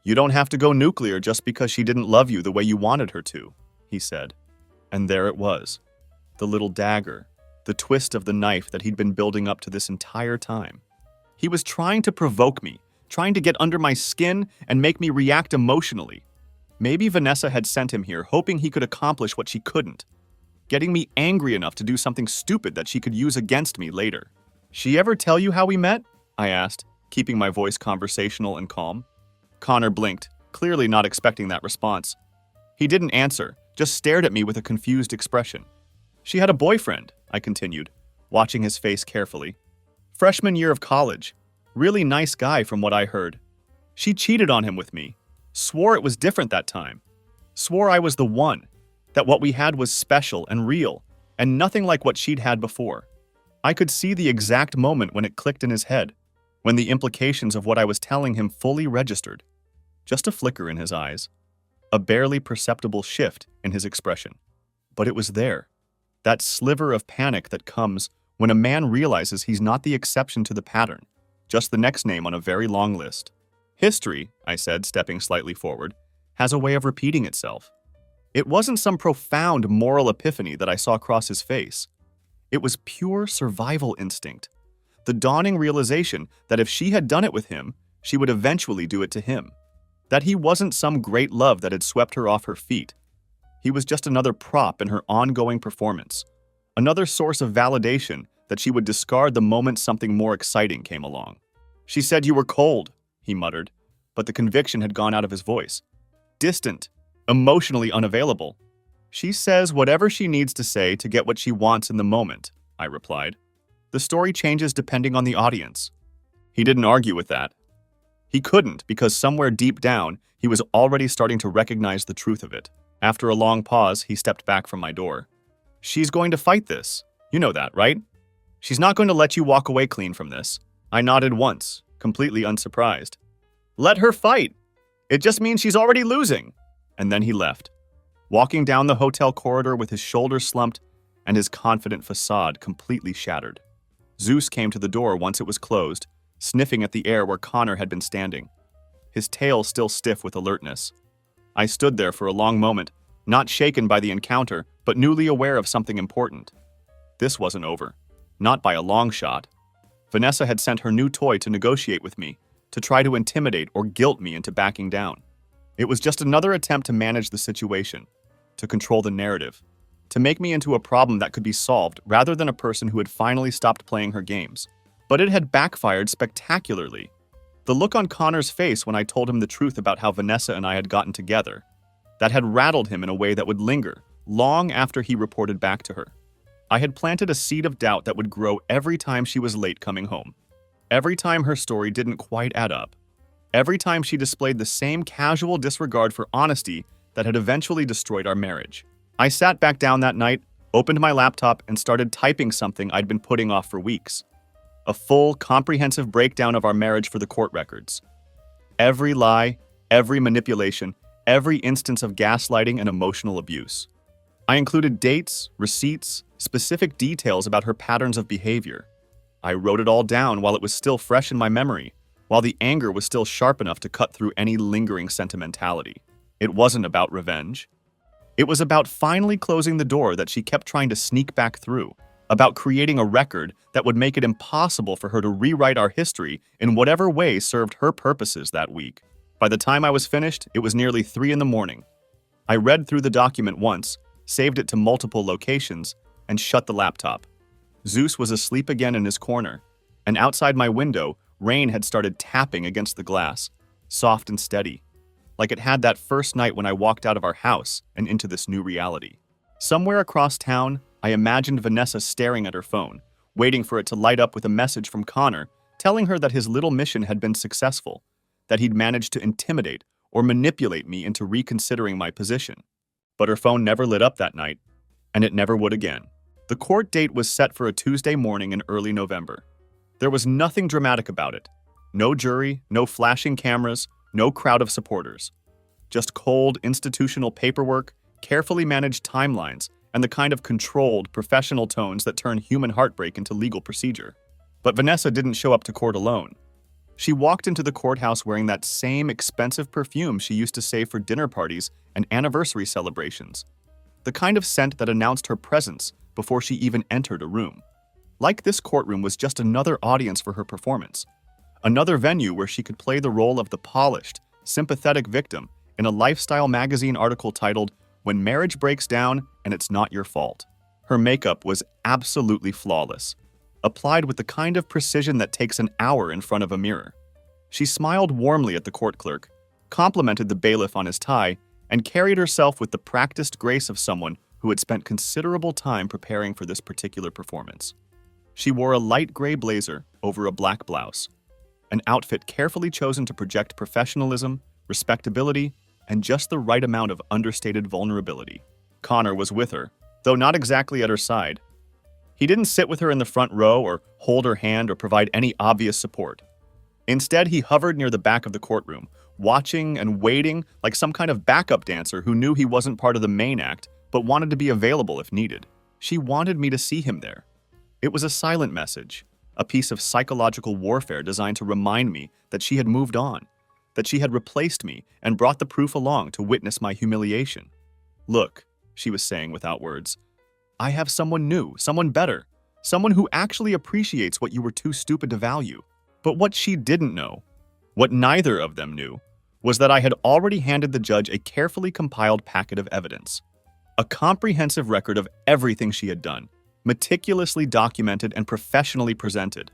"You don't have to go nuclear just because she didn't love you the way you wanted her to," he said. And there it was. The little dagger. The twist of the knife that he'd been building up to this entire time. He was trying to provoke me, trying to get under my skin and make me react emotionally. Maybe Vanessa had sent him here hoping he could accomplish what she couldn't, getting me angry enough to do something stupid that she could use against me later. "She ever tell you how we met?" I asked, keeping my voice conversational and calm. Connor blinked, clearly not expecting that response. He didn't answer, just stared at me with a confused expression. "She had a boyfriend," I continued, watching his face carefully. "Freshman year of college. Really nice guy from what I heard. She cheated on him with me. Swore it was different that time. Swore I was the one. That what we had was special and real, and nothing like what she'd had before." I could see the exact moment when it clicked in his head, when the implications of what I was telling him fully registered. Just a flicker in his eyes. A barely perceptible shift in his expression. But it was there. That sliver of panic that comes when a man realizes he's not the exception to the pattern, just the next name on a very long list. "History," I said, stepping slightly forward, "has a way of repeating itself." It wasn't some profound moral epiphany that I saw cross his face. It was pure survival instinct. The dawning realization that if she had done it with him, she would eventually do it to him. That he wasn't some great love that had swept her off her feet. He was just another prop in her ongoing performance. Another source of validation that she would discard the moment something more exciting came along. "She said you were cold," he muttered, but the conviction had gone out of his voice. "Distant, emotionally unavailable." "She says whatever she needs to say to get what she wants in the moment," I replied. "The story changes depending on the audience." He didn't argue with that. He couldn't, because somewhere deep down, he was already starting to recognize the truth of it. After a long pause, he stepped back from my door. "She's going to fight this. You know that, right? She's not going to let you walk away clean from this." I nodded once, completely unsurprised. "Let her fight. It just means she's already losing." And then he left, walking down the hotel corridor with his shoulders slumped and his confident facade completely shattered. Zeus came to the door once it was closed, sniffing at the air where Connor had been standing, his tail still stiff with alertness. I stood there for a long moment, not shaken by the encounter, but newly aware of something important. This wasn't over. Not by a long shot. Vanessa had sent her new toy to negotiate with me, to try to intimidate or guilt me into backing down. It was just another attempt to manage the situation, to control the narrative, to make me into a problem that could be solved rather than a person who had finally stopped playing her games. But it had backfired spectacularly. The look on Connor's face when I told him the truth about how Vanessa and I had gotten together, that had rattled him in a way that would linger long after he reported back to her. I had planted a seed of doubt that would grow every time she was late coming home. Every time her story didn't quite add up. Every time she displayed the same casual disregard for honesty that had eventually destroyed our marriage. I sat back down that night, opened my laptop, and started typing something I'd been putting off for weeks. A full, comprehensive breakdown of our marriage for the court records. Every lie, every manipulation, every instance of gaslighting and emotional abuse. I included dates, receipts, specific details about her patterns of behavior. I wrote it all down while it was still fresh in my memory, while the anger was still sharp enough to cut through any lingering sentimentality. It wasn't about revenge. It was about finally closing the door that she kept trying to sneak back through, about creating a record that would make it impossible for her to rewrite our history in whatever way served her purposes that week. By the time I was finished, it was nearly 3 a.m. I read through the document once, saved it to multiple locations, and shut the laptop. Zeus was asleep again in his corner, and outside my window, rain had started tapping against the glass, soft and steady, like it had that first night when I walked out of our house and into this new reality. Somewhere across town, I imagined Vanessa staring at her phone, waiting for it to light up with a message from Connor, telling her that his little mission had been successful, that he'd managed to intimidate or manipulate me into reconsidering my position. But her phone never lit up that night, and it never would again. The court date was set for a Tuesday morning in early November. There was nothing dramatic about it. No jury, no flashing cameras, no crowd of supporters. Just cold, institutional paperwork, carefully managed timelines, and the kind of controlled, professional tones that turn human heartbreak into legal procedure. But Vanessa didn't show up to court alone. She walked into the courthouse wearing that same expensive perfume she used to save for dinner parties and anniversary celebrations. The kind of scent that announced her presence before she even entered a room. Like this courtroom was just another audience for her performance. Another venue where she could play the role of the polished, sympathetic victim in a lifestyle magazine article titled, "When Marriage Breaks Down and It's Not Your Fault." Her makeup was absolutely flawless, applied with the kind of precision that takes an hour in front of a mirror. She smiled warmly at the court clerk, complimented the bailiff on his tie, and carried herself with the practiced grace of someone who had spent considerable time preparing for this particular performance. She wore a light gray blazer over a black blouse, an outfit carefully chosen to project professionalism, respectability, and just the right amount of understated vulnerability. Connor was with her, though not exactly at her side. He didn't sit with her in the front row or hold her hand or provide any obvious support. Instead, he hovered near the back of the courtroom, watching and waiting like some kind of backup dancer who knew he wasn't part of the main act but wanted to be available if needed. She wanted me to see him there. It was a silent message, a piece of psychological warfare designed to remind me that she had moved on, that she had replaced me and brought the proof along to witness my humiliation. "Look," she was saying without words, "I have someone new, someone better, someone who actually appreciates what you were too stupid to value." But what she didn't know, what neither of them knew, was that I had already handed the judge a carefully compiled packet of evidence. A comprehensive record of everything she had done, meticulously documented and professionally presented.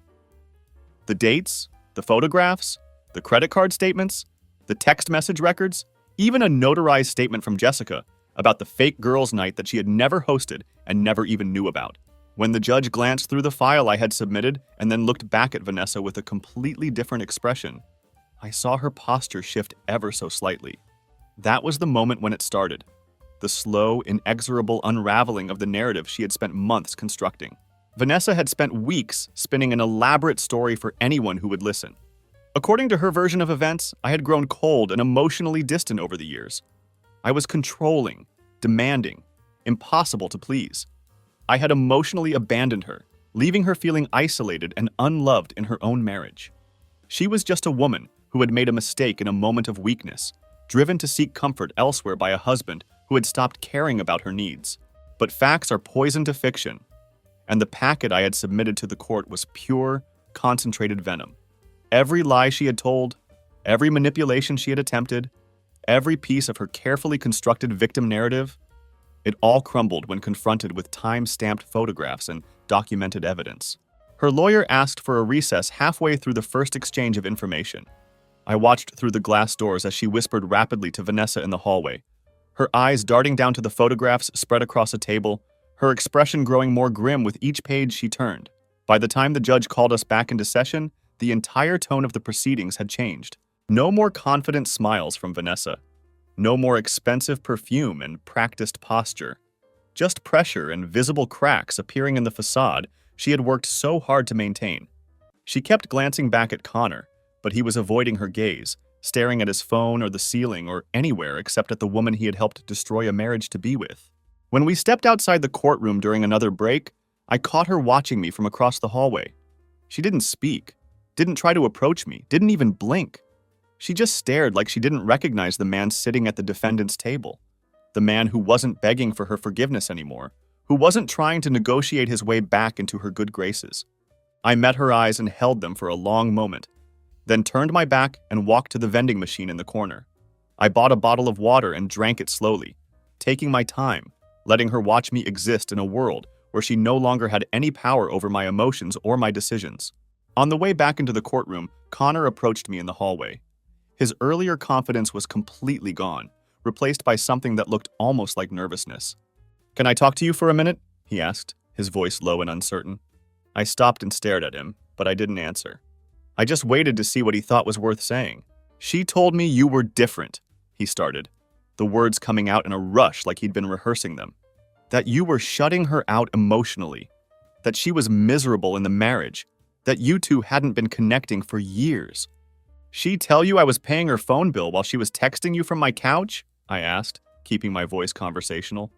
The dates, the photographs, the credit card statements, the text message records, even a notarized statement from Jessica about the fake girls' night that she had never hosted and never even knew about. When the judge glanced through the file I had submitted and then looked back at Vanessa with a completely different expression, I saw her posture shift ever so slightly. That was the moment when it started. The slow, inexorable unraveling of the narrative she had spent months constructing. Vanessa had spent weeks spinning an elaborate story for anyone who would listen. According to her version of events, I had grown cold and emotionally distant over the years. I was controlling, demanding, impossible to please. I had emotionally abandoned her, leaving her feeling isolated and unloved in her own marriage. She was just a woman who had made a mistake in a moment of weakness, driven to seek comfort elsewhere by a husband who had stopped caring about her needs. But facts are poison to fiction, and the packet I had submitted to the court was pure, concentrated venom. Every lie she had told, every manipulation she had attempted, every piece of her carefully constructed victim narrative, it all crumbled when confronted with time-stamped photographs and documented evidence. Her lawyer asked for a recess halfway through the first exchange of information. I watched through the glass doors as she whispered rapidly to Vanessa in the hallway, her eyes darting down to the photographs spread across a table, her expression growing more grim with each page she turned. By the time the judge called us back into session, the entire tone of the proceedings had changed. No more confident smiles from Vanessa. No more expensive perfume and practiced posture. Just pressure and visible cracks appearing in the facade she had worked so hard to maintain. She kept glancing back at Connor, but he was avoiding her gaze, staring at his phone or the ceiling or anywhere except at the woman he had helped destroy a marriage to be with. When we stepped outside the courtroom during another break, I caught her watching me from across the hallway. She didn't speak, didn't try to approach me, didn't even blink. She just stared like she didn't recognize the man sitting at the defendant's table. The man who wasn't begging for her forgiveness anymore, who wasn't trying to negotiate his way back into her good graces. I met her eyes and held them for a long moment, then turned my back and walked to the vending machine in the corner. I bought a bottle of water and drank it slowly, taking my time, letting her watch me exist in a world where she no longer had any power over my emotions or my decisions. On the way back into the courtroom, Connor approached me in the hallway. His earlier confidence was completely gone, replaced by something that looked almost like nervousness. "Can I talk to you for a minute?" he asked, his voice low and uncertain. I stopped and stared at him, but I didn't answer. I just waited to see what he thought was worth saying. "She told me you were different," he started, the words coming out in a rush like he'd been rehearsing them. "That you were shutting her out emotionally, that she was miserable in the marriage, that you two hadn't been connecting for years. She tell you I was paying her phone bill while she was texting you from my couch?" I asked, keeping my voice conversational.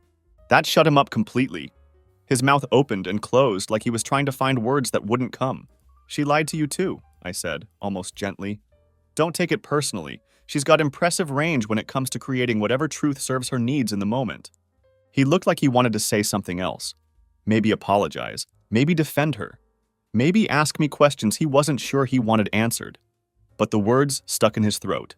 That shut him up completely. His mouth opened and closed like he was trying to find words that wouldn't come. "She lied to you too," I said, almost gently. "Don't take it personally. She's got impressive range when it comes to creating whatever truth serves her needs in the moment." He looked like he wanted to say something else. Maybe apologize. Maybe defend her. Maybe ask me questions he wasn't sure he wanted answered. But the words stuck in his throat.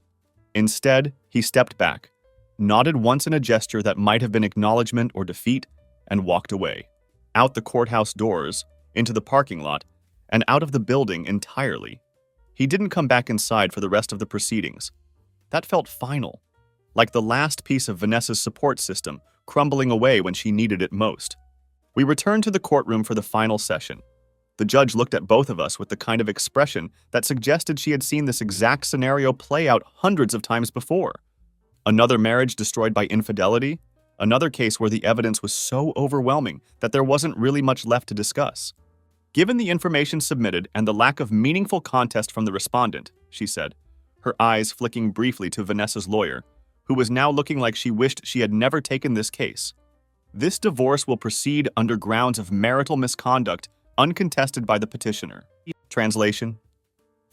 Instead, he stepped back, nodded once in a gesture that might have been acknowledgement or defeat, and walked away. Out the courthouse doors, into the parking lot, and out of the building entirely. He didn't come back inside for the rest of the proceedings. That felt final, like the last piece of Vanessa's support system crumbling away when she needed it most. We returned to the courtroom for the final session. The judge looked at both of us with the kind of expression that suggested she had seen this exact scenario play out hundreds of times before. Another marriage destroyed by infidelity, another case where the evidence was so overwhelming that there wasn't really much left to discuss. "Given the information submitted and the lack of meaningful contest from the respondent," she said, her eyes flicking briefly to Vanessa's lawyer, who was now looking like she wished she had never taken this case. "This divorce will proceed under grounds of marital misconduct uncontested by the petitioner." Translation: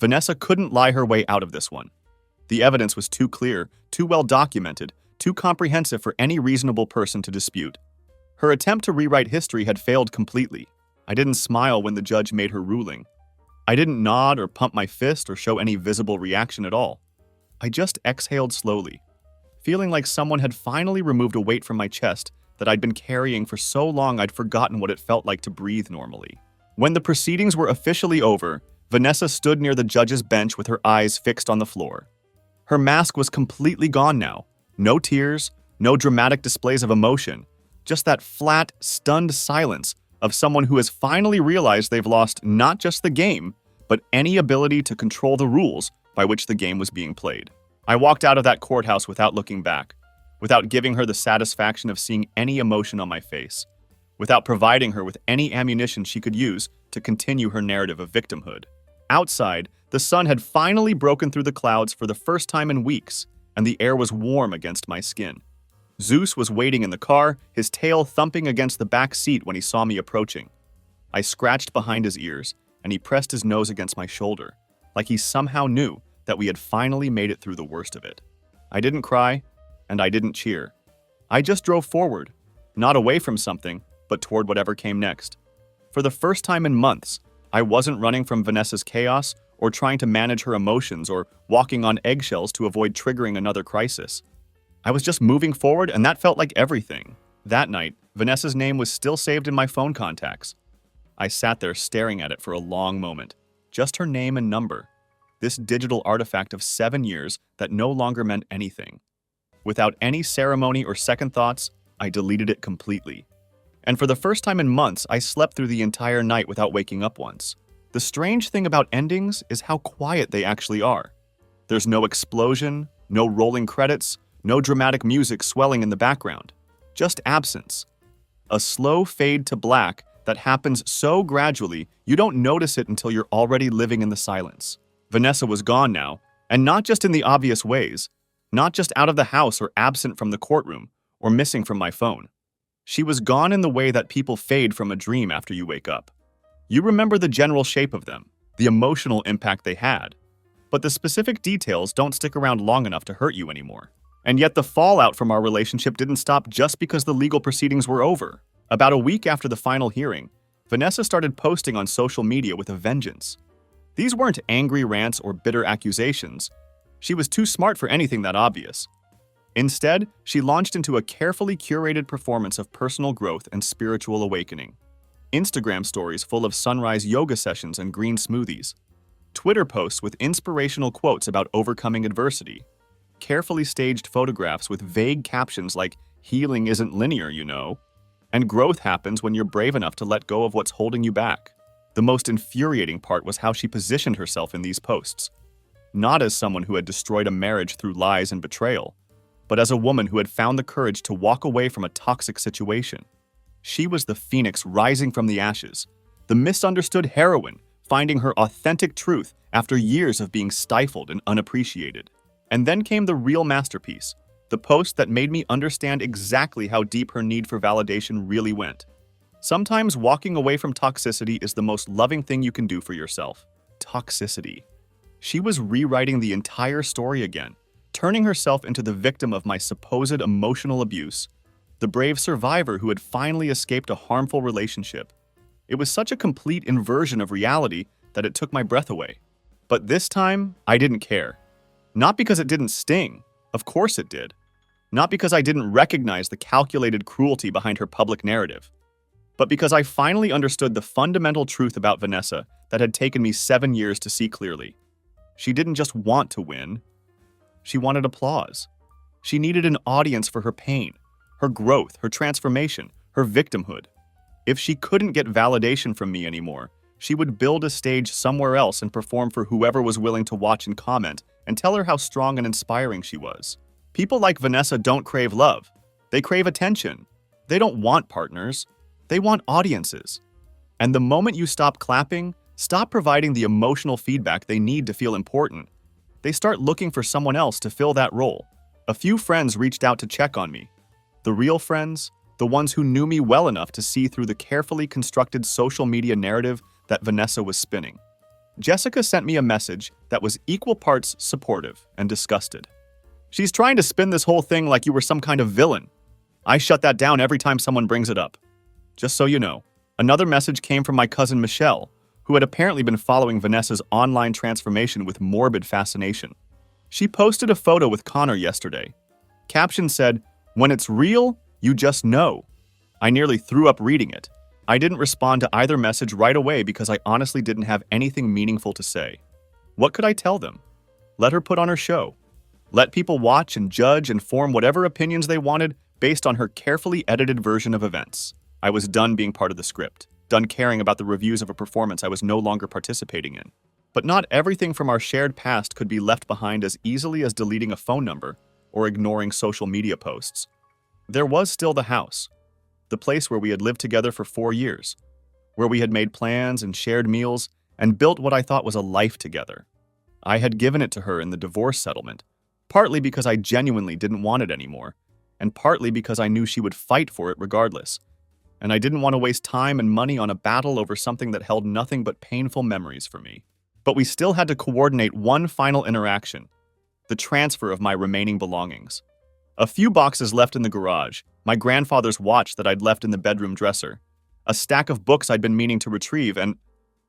Vanessa couldn't lie her way out of this one. The evidence was too clear, too well documented, too comprehensive for any reasonable person to dispute. Her attempt to rewrite history had failed completely. I didn't smile when the judge made her ruling. I didn't nod or pump my fist or show any visible reaction at all. I just exhaled slowly, feeling like someone had finally removed a weight from my chest that I'd been carrying for so long I'd forgotten what it felt like to breathe normally. When the proceedings were officially over, Vanessa stood near the judge's bench with her eyes fixed on the floor. Her mask was completely gone now. No tears, no dramatic displays of emotion, just that flat, stunned silence of someone who has finally realized they've lost not just the game, but any ability to control the rules by which the game was being played. I walked out of that courthouse without looking back, without giving her the satisfaction of seeing any emotion on my face, without providing her with any ammunition she could use to continue her narrative of victimhood. Outside, the sun had finally broken through the clouds for the first time in weeks, and the air was warm against my skin. Zeus was waiting in the car, his tail thumping against the back seat when he saw me approaching. I scratched behind his ears, and he pressed his nose against my shoulder, like he somehow knew that we had finally made it through the worst of it. I didn't cry, and I didn't cheer. I just drove forward, not away from something, but toward whatever came next. For the first time in months, I wasn't running from Vanessa's chaos or trying to manage her emotions or walking on eggshells to avoid triggering another crisis. I was just moving forward, and that felt like everything. That night, Vanessa's name was still saved in my phone contacts. I sat there staring at it for a long moment. Just her name and number. This digital artifact of 7 years that no longer meant anything. Without any ceremony or second thoughts, I deleted it completely. And for the first time in months, I slept through the entire night without waking up once. The strange thing about endings is how quiet they actually are. There's no explosion, no rolling credits, no dramatic music swelling in the background. Just absence. A slow fade to black that happens so gradually you don't notice it until you're already living in the silence. Vanessa was gone now, and not just in the obvious ways. Not just out of the house or absent from the courtroom, or missing from my phone. She was gone in the way that people fade from a dream after you wake up. You remember the general shape of them, the emotional impact they had, but the specific details don't stick around long enough to hurt you anymore. And yet the fallout from our relationship didn't stop just because the legal proceedings were over. About a week after the final hearing, Vanessa started posting on social media with a vengeance. These weren't angry rants or bitter accusations. She was too smart for anything that obvious. Instead, she launched into a carefully curated performance of personal growth and spiritual awakening. Instagram stories full of sunrise yoga sessions and green smoothies. Twitter posts with inspirational quotes about overcoming adversity. Carefully staged photographs with vague captions like, "Healing isn't linear, you know." And growth happens when you're brave enough to let go of what's holding you back. The most infuriating part was how she positioned herself in these posts. Not as someone who had destroyed a marriage through lies and betrayal, but as a woman who had found the courage to walk away from a toxic situation. She was the phoenix rising from the ashes, the misunderstood heroine finding her authentic truth after years of being stifled and unappreciated. And then came the real masterpiece, the post that made me understand exactly how deep her need for validation really went. Sometimes walking away from toxicity is the most loving thing you can do for yourself. Toxicity. She was rewriting the entire story again, turning herself into the victim of my supposed emotional abuse, the brave survivor who had finally escaped a harmful relationship. It was such a complete inversion of reality that it took my breath away. But this time, I didn't care. Not because it didn't sting. Of course it did. Not because I didn't recognize the calculated cruelty behind her public narrative. But because I finally understood the fundamental truth about Vanessa that had taken me 7 years to see clearly. She didn't just want to win. She wanted applause. She needed an audience for her pain, her growth, her transformation, her victimhood. If she couldn't get validation from me anymore, she would build a stage somewhere else and perform for whoever was willing to watch and comment and tell her how strong and inspiring she was. People like Vanessa don't crave love. They crave attention. They don't want partners. They want audiences. And the moment you stop clapping, stop providing the emotional feedback they need to feel important, they start looking for someone else to fill that role. A few friends reached out to check on me. The real friends, the ones who knew me well enough to see through the carefully constructed social media narrative that Vanessa was spinning. Jessica sent me a message that was equal parts supportive and disgusted. "She's trying to spin this whole thing like you were some kind of villain. I shut that down every time someone brings it up. Just so you know." Another message came from my cousin Michelle, who had apparently been following Vanessa's online transformation with morbid fascination. She posted a photo with Connor yesterday. Caption said, "When it's real, you just know." I nearly threw up reading it. I didn't respond to either message right away because I honestly didn't have anything meaningful to say. What could I tell them? Let her put on her show. Let people watch and judge and form whatever opinions they wanted based on her carefully edited version of events. I was done being part of the script, done caring about the reviews of a performance I was no longer participating in. But not everything from our shared past could be left behind as easily as deleting a phone number or ignoring social media posts. There was still the house, the place where we had lived together for 4 years, where we had made plans and shared meals and built what I thought was a life together. I had given it to her in the divorce settlement, partly because I genuinely didn't want it anymore, and partly because I knew she would fight for it regardless. And I didn't want to waste time and money on a battle over something that held nothing but painful memories for me. But we still had to coordinate one final interaction, the transfer of my remaining belongings. A few boxes left in the garage, my grandfather's watch that I'd left in the bedroom dresser, a stack of books I'd been meaning to retrieve, and,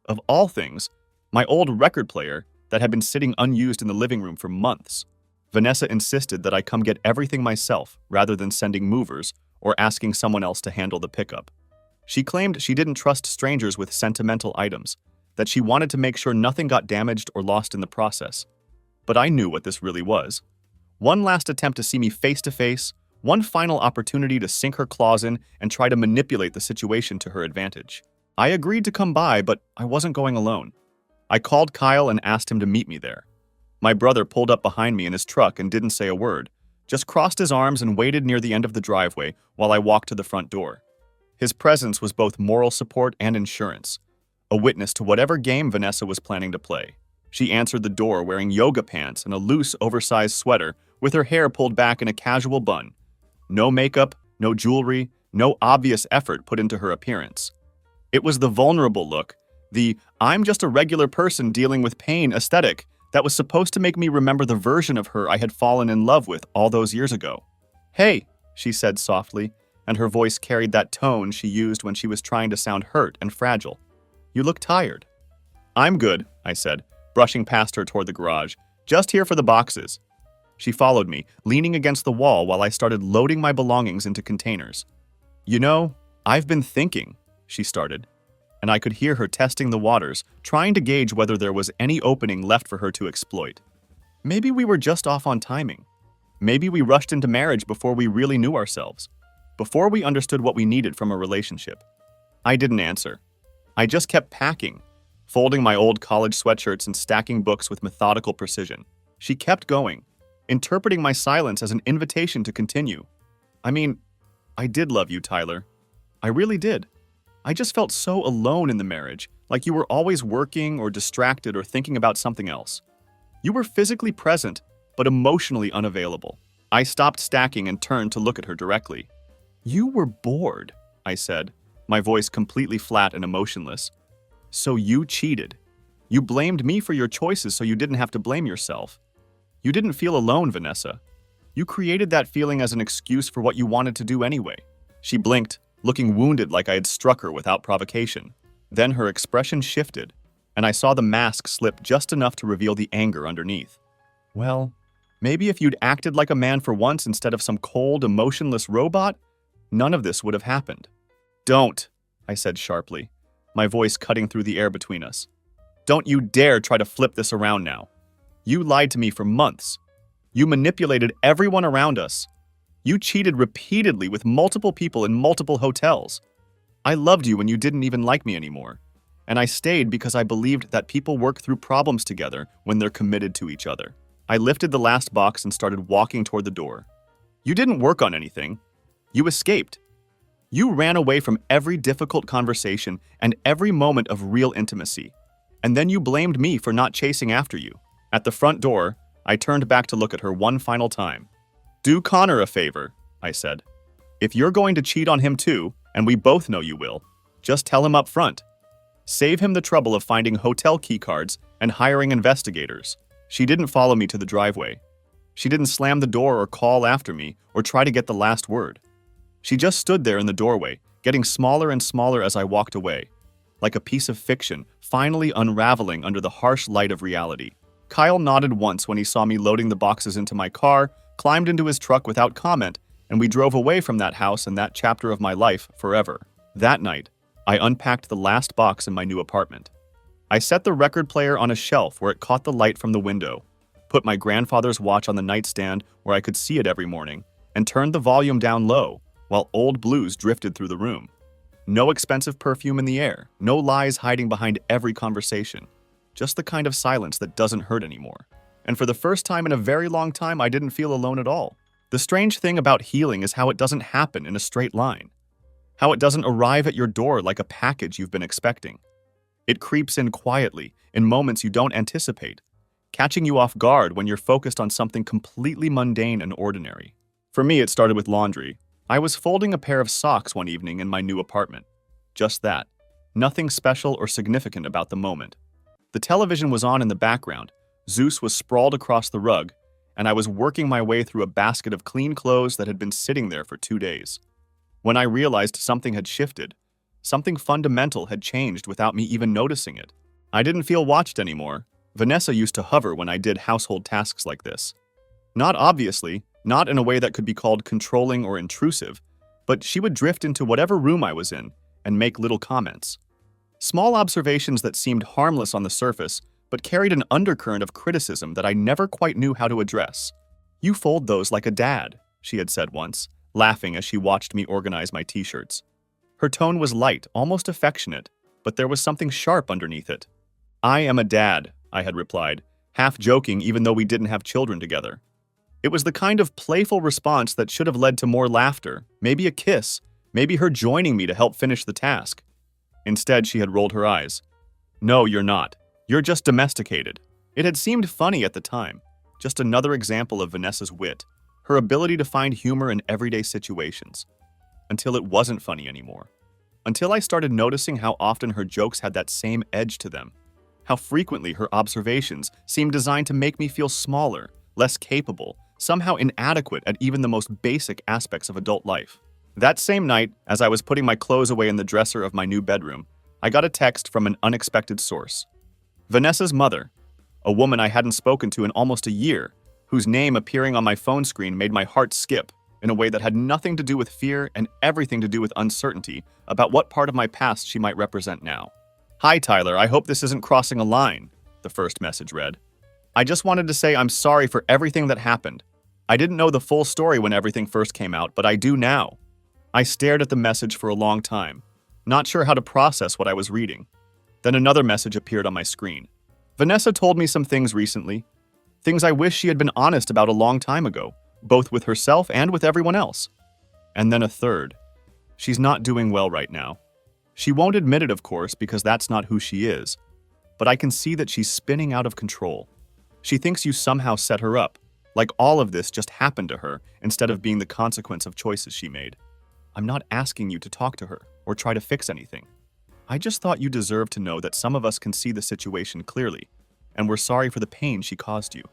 of all things, my old record player that had been sitting unused in the living room for months. Vanessa insisted that I come get everything myself rather than sending movers or asking someone else to handle the pickup. She claimed she didn't trust strangers with sentimental items, that she wanted to make sure nothing got damaged or lost in the process. But I knew what this really was. One last attempt to see me face to face, one final opportunity to sink her claws in and try to manipulate the situation to her advantage. I agreed to come by, but I wasn't going alone. I called Kyle and asked him to meet me there. My brother pulled up behind me in his truck and didn't say a word, just crossed his arms and waited near the end of the driveway while I walked to the front door. His presence was both moral support and insurance, a witness to whatever game Vanessa was planning to play. She answered the door wearing yoga pants and a loose, oversized sweater with her hair pulled back in a casual bun. No makeup, no jewelry, no obvious effort put into her appearance. It was the vulnerable look, the "I'm just a regular person dealing with pain" aesthetic that was supposed to make me remember the version of her I had fallen in love with all those years ago. "Hey," she said softly, and her voice carried that tone she used when she was trying to sound hurt and fragile. "You look tired." "I'm good," I said, brushing past her toward the garage. "Just here for the boxes." She followed me, leaning against the wall while I started loading my belongings into containers. "You know, I've been thinking," she started, and I could hear her testing the waters, trying to gauge whether there was any opening left for her to exploit. Maybe we were just off on timing. Maybe we rushed into marriage before we really knew ourselves, before we understood what we needed from a relationship. I didn't answer. I just kept packing, folding my old college sweatshirts and stacking books with methodical precision. She kept going, interpreting my silence as an invitation to continue. I mean, I did love you, Tyler. I really did. I just felt so alone in the marriage, like you were always working or distracted or thinking about something else. You were physically present, but emotionally unavailable. I stopped stacking and turned to look at her directly. "You were bored," I said, my voice completely flat and emotionless. "So you cheated. You blamed me for your choices so you didn't have to blame yourself. You didn't feel alone, Vanessa. You created that feeling as an excuse for what you wanted to do anyway." She blinked, looking wounded like I had struck her without provocation. Then her expression shifted, and I saw the mask slip just enough to reveal the anger underneath. "Well, maybe if you'd acted like a man for once instead of some cold, emotionless robot, none of this would have happened." "Don't," I said sharply, my voice cutting through the air between us. "Don't you dare try to flip this around now. You lied to me for months. You manipulated everyone around us. You cheated repeatedly with multiple people in multiple hotels. I loved you when you didn't even like me anymore. And I stayed because I believed that people work through problems together when they're committed to each other." I lifted the last box and started walking toward the door. "You didn't work on anything. You escaped. You ran away from every difficult conversation and every moment of real intimacy. And then you blamed me for not chasing after you." At the front door, I turned back to look at her one final time. "Do Connor a favor," I said. "If you're going to cheat on him too, and we both know you will, just tell him up front. Save him the trouble of finding hotel keycards and hiring investigators." She didn't follow me to the driveway. She didn't slam the door or call after me or try to get the last word. She just stood there in the doorway, getting smaller and smaller as I walked away, like a piece of fiction finally unraveling under the harsh light of reality. Kyle nodded once when he saw me loading the boxes into my car, climbed into his truck without comment, and we drove away from that house and that chapter of my life forever. That night, I unpacked the last box in my new apartment. I set the record player on a shelf where it caught the light from the window, put my grandfather's watch on the nightstand where I could see it every morning, and turned the volume down low while old blues drifted through the room. No expensive perfume in the air, no lies hiding behind every conversation. Just the kind of silence that doesn't hurt anymore. And for the first time in a very long time, I didn't feel alone at all. The strange thing about healing is how it doesn't happen in a straight line. How it doesn't arrive at your door like a package you've been expecting. It creeps in quietly, in moments you don't anticipate, catching you off guard when you're focused on something completely mundane and ordinary. For me, it started with laundry. I was folding a pair of socks one evening in my new apartment. Just that. Nothing special or significant about the moment. The television was on in the background, Zeus was sprawled across the rug, and I was working my way through a basket of clean clothes that had been sitting there for 2 days. When I realized something had shifted, something fundamental had changed without me even noticing it. I didn't feel watched anymore. Vanessa used to hover when I did household tasks like this. Not obviously, not in a way that could be called controlling or intrusive, but she would drift into whatever room I was in, and make little comments. Small observations that seemed harmless on the surface, but carried an undercurrent of criticism that I never quite knew how to address. "You fold those like a dad," she had said once, laughing as she watched me organize my t-shirts. Her tone was light, almost affectionate, but there was something sharp underneath it. "I am a dad," I had replied, half joking even though we didn't have children together. It was the kind of playful response that should have led to more laughter, maybe a kiss, maybe her joining me to help finish the task. Instead, she had rolled her eyes. "No, you're not. You're just domesticated." It had seemed funny at the time, just another example of Vanessa's wit, her ability to find humor in everyday situations. Until it wasn't funny anymore. Until I started noticing how often her jokes had that same edge to them. How frequently her observations seemed designed to make me feel smaller, less capable, somehow inadequate at even the most basic aspects of adult life. That same night, as I was putting my clothes away in the dresser of my new bedroom, I got a text from an unexpected source. Vanessa's mother, a woman I hadn't spoken to in almost a year, whose name appearing on my phone screen made my heart skip in a way that had nothing to do with fear and everything to do with uncertainty about what part of my past she might represent now. "Hi, Tyler, I hope this isn't crossing a line," the first message read. "I just wanted to say I'm sorry for everything that happened. I didn't know the full story when everything first came out, but I do now." I stared at the message for a long time, not sure how to process what I was reading. Then another message appeared on my screen. "Vanessa told me some things recently. Things I wish she had been honest about a long time ago, both with herself and with everyone else." And then a third. "She's not doing well right now. She won't admit it, of course, because that's not who she is. But I can see that she's spinning out of control. She thinks you somehow set her up, like all of this just happened to her instead of being the consequence of choices she made. I'm not asking you to talk to her or try to fix anything. I just thought you deserved to know that some of us can see the situation clearly, and we're sorry for the pain she caused you."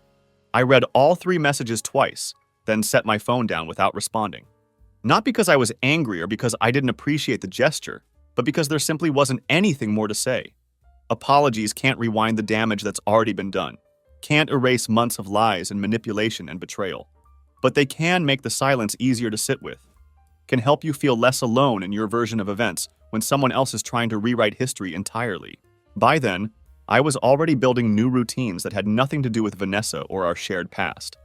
I read all 3 messages twice, then set my phone down without responding. Not because I was angry or because I didn't appreciate the gesture, but because there simply wasn't anything more to say. Apologies can't rewind the damage that's already been done, can't erase months of lies and manipulation and betrayal. But they can make the silence easier to sit with, can help you feel less alone in your version of events when someone else is trying to rewrite history entirely. By then, I was already building new routines that had nothing to do with Vanessa or our shared past.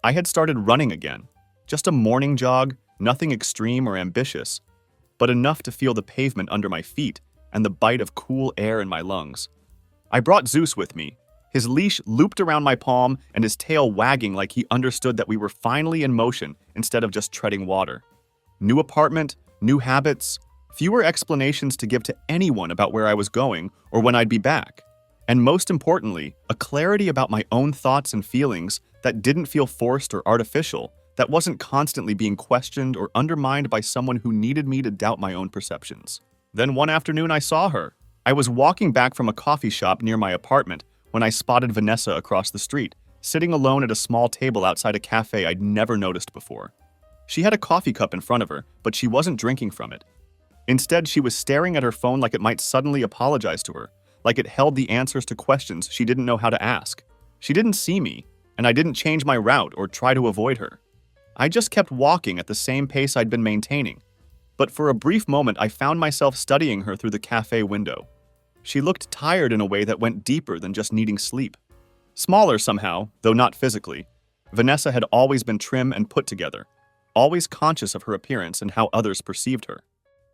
I had started running again, just a morning jog, nothing extreme or ambitious, but enough to feel the pavement under my feet and the bite of cool air in my lungs. I brought Zeus with me, his leash looped around my palm and his tail wagging like he understood that we were finally in motion instead of just treading water. New apartment, new habits, fewer explanations to give to anyone about where I was going or when I'd be back. And most importantly, a clarity about my own thoughts and feelings that didn't feel forced or artificial, that wasn't constantly being questioned or undermined by someone who needed me to doubt my own perceptions. Then one afternoon I saw her. I was walking back from a coffee shop near my apartment when I spotted Vanessa across the street, sitting alone at a small table outside a cafe I'd never noticed before. She had a coffee cup in front of her, but she wasn't drinking from it. Instead, she was staring at her phone like it might suddenly apologize to her, like it held the answers to questions she didn't know how to ask. She didn't see me, and I didn't change my route or try to avoid her. I just kept walking at the same pace I'd been maintaining. But for a brief moment, I found myself studying her through the cafe window. She looked tired in a way that went deeper than just needing sleep. Smaller somehow, though not physically, Vanessa had always been trim and put together, always conscious of her appearance and how others perceived her.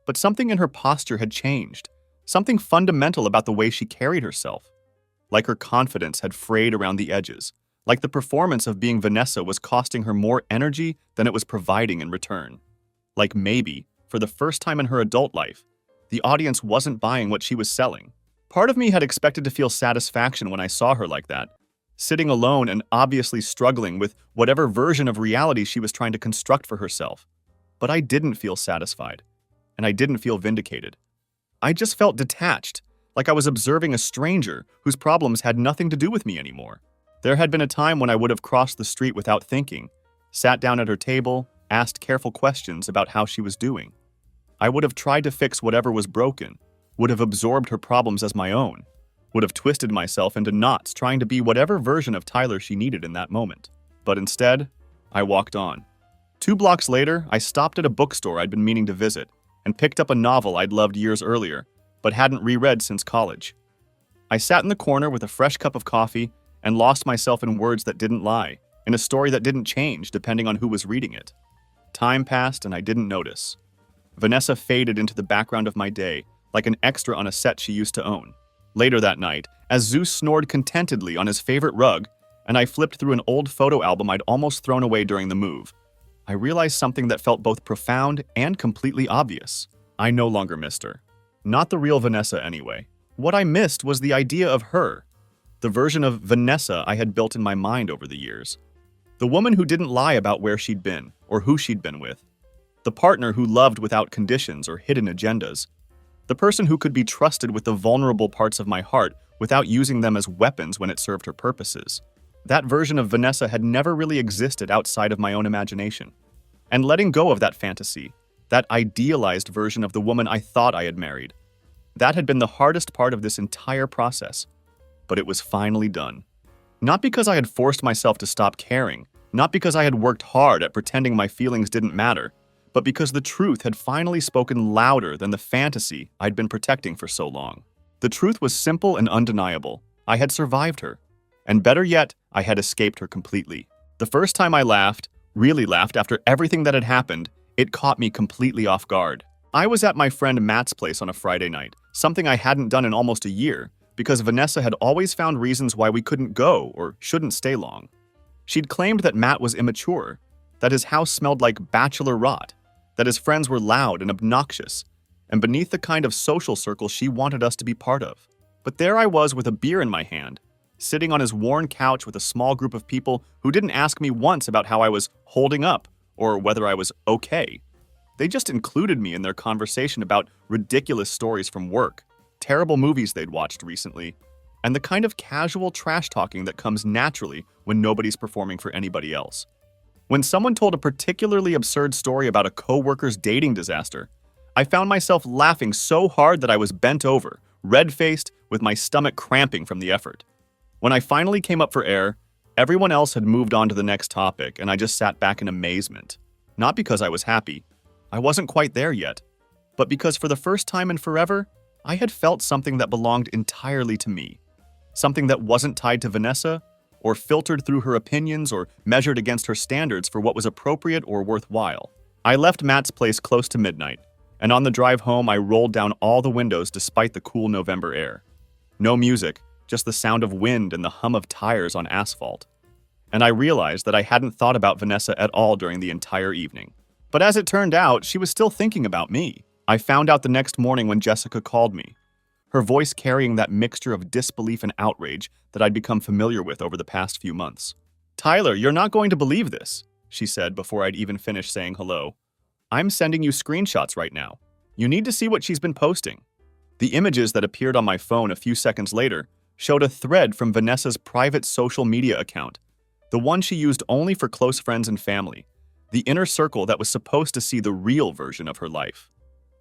But something in her posture had changed, something fundamental about the way she carried herself. Like her confidence had frayed around the edges, like the performance of being Vanessa was costing her more energy than it was providing in return. Like maybe, for the first time in her adult life, the audience wasn't buying what she was selling. Part of me had expected to feel satisfaction when I saw her like that, sitting alone and obviously struggling with whatever version of reality she was trying to construct for herself. But I didn't feel satisfied, and I didn't feel vindicated. I just felt detached, like I was observing a stranger whose problems had nothing to do with me anymore. There had been a time when I would have crossed the street without thinking, sat down at her table, asked careful questions about how she was doing. I would have tried to fix whatever was broken, would have absorbed her problems as my own, would have twisted myself into knots trying to be whatever version of Tyler she needed in that moment. But instead, I walked on. 2 blocks later, I stopped at a bookstore I'd been meaning to visit, and picked up a novel I'd loved years earlier, but hadn't reread since college. I sat in the corner with a fresh cup of coffee and lost myself in words that didn't lie, in a story that didn't change depending on who was reading it. Time passed and I didn't notice. Vanessa faded into the background of my day, like an extra on a set she used to own. Later that night, as Zeus snored contentedly on his favorite rug, and I flipped through an old photo album I'd almost thrown away during the move, I realized something that felt both profound and completely obvious. I no longer missed her. Not the real Vanessa, anyway. What I missed was the idea of her, the version of Vanessa I had built in my mind over the years. The woman who didn't lie about where she'd been or who she'd been with. The partner who loved without conditions or hidden agendas. The person who could be trusted with the vulnerable parts of my heart without using them as weapons when it served her purposes. That version of Vanessa had never really existed outside of my own imagination. And letting go of that fantasy, that idealized version of the woman I thought I had married, that had been the hardest part of this entire process. But it was finally done. Not because I had forced myself to stop caring, not because I had worked hard at pretending my feelings didn't matter, but because the truth had finally spoken louder than the fantasy I'd been protecting for so long. The truth was simple and undeniable. I had survived her. And better yet, I had escaped her completely. The first time I laughed, really laughed after everything that had happened, it caught me completely off guard. I was at my friend Matt's place on a Friday night, something I hadn't done in almost a year, because Vanessa had always found reasons why we couldn't go or shouldn't stay long. She'd claimed that Matt was immature, that his house smelled like bachelor rot, that his friends were loud and obnoxious, and beneath the kind of social circle she wanted us to be part of. But there I was with a beer in my hand, sitting on his worn couch with a small group of people who didn't ask me once about how I was holding up or whether I was okay. They just included me in their conversation about ridiculous stories from work, terrible movies they'd watched recently, and the kind of casual trash talking that comes naturally when nobody's performing for anybody else. When someone told a particularly absurd story about a coworker's dating disaster, I found myself laughing so hard that I was bent over, red-faced, with my stomach cramping from the effort. When I finally came up for air, everyone else had moved on to the next topic, and I just sat back in amazement. Not because I was happy. I wasn't quite there yet. But because for the first time in forever, I had felt something that belonged entirely to me. Something that wasn't tied to Vanessa, or filtered through her opinions, or measured against her standards for what was appropriate or worthwhile. I left Matt's place close to midnight, and on the drive home I rolled down all the windows despite the cool November air. No music, just the sound of wind and the hum of tires on asphalt. And I realized that I hadn't thought about Vanessa at all during the entire evening. But as it turned out, she was still thinking about me. I found out the next morning when Jessica called me, her voice carrying that mixture of disbelief and outrage that I'd become familiar with over the past few months. "Tyler, you're not going to believe this," she said before I'd even finished saying hello. "I'm sending you screenshots right now. You need to see what she's been posting." The images that appeared on my phone a few seconds later showed a thread from Vanessa's private social media account, the one she used only for close friends and family, the inner circle that was supposed to see the real version of her life.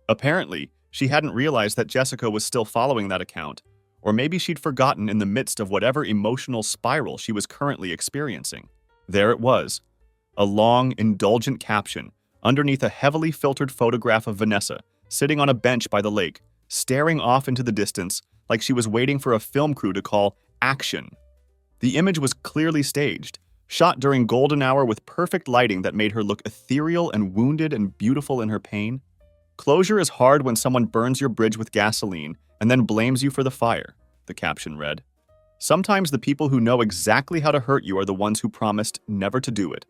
Apparently, she hadn't realized that Jessica was still following that account, or maybe she'd forgotten in the midst of whatever emotional spiral she was currently experiencing. There it was, a long, indulgent caption underneath a heavily filtered photograph of Vanessa sitting on a bench by the lake, staring off into the distance like she was waiting for a film crew to call action. The image was clearly staged, shot during golden hour with perfect lighting that made her look ethereal and wounded and beautiful in her pain. "Closure is hard when someone burns your bridge with gasoline and then blames you for the fire," the caption read. "Sometimes the people who know exactly how to hurt you are the ones who promised never to do it.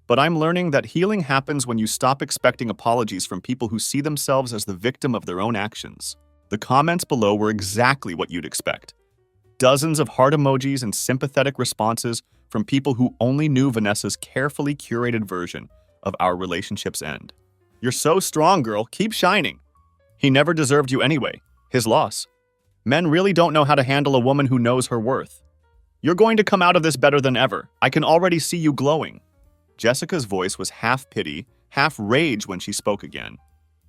But I'm learning that healing happens when you stop expecting apologies from people who see themselves as the victim of their own actions." The comments below were exactly what you'd expect. Dozens of heart emojis and sympathetic responses from people who only knew Vanessa's carefully curated version of our relationship's end. "You're so strong, girl. Keep shining. He never deserved you anyway. His loss. Men really don't know how to handle a woman who knows her worth. You're going to come out of this better than ever. I can already see you glowing." Jessica's voice was half pity, half rage when she spoke again.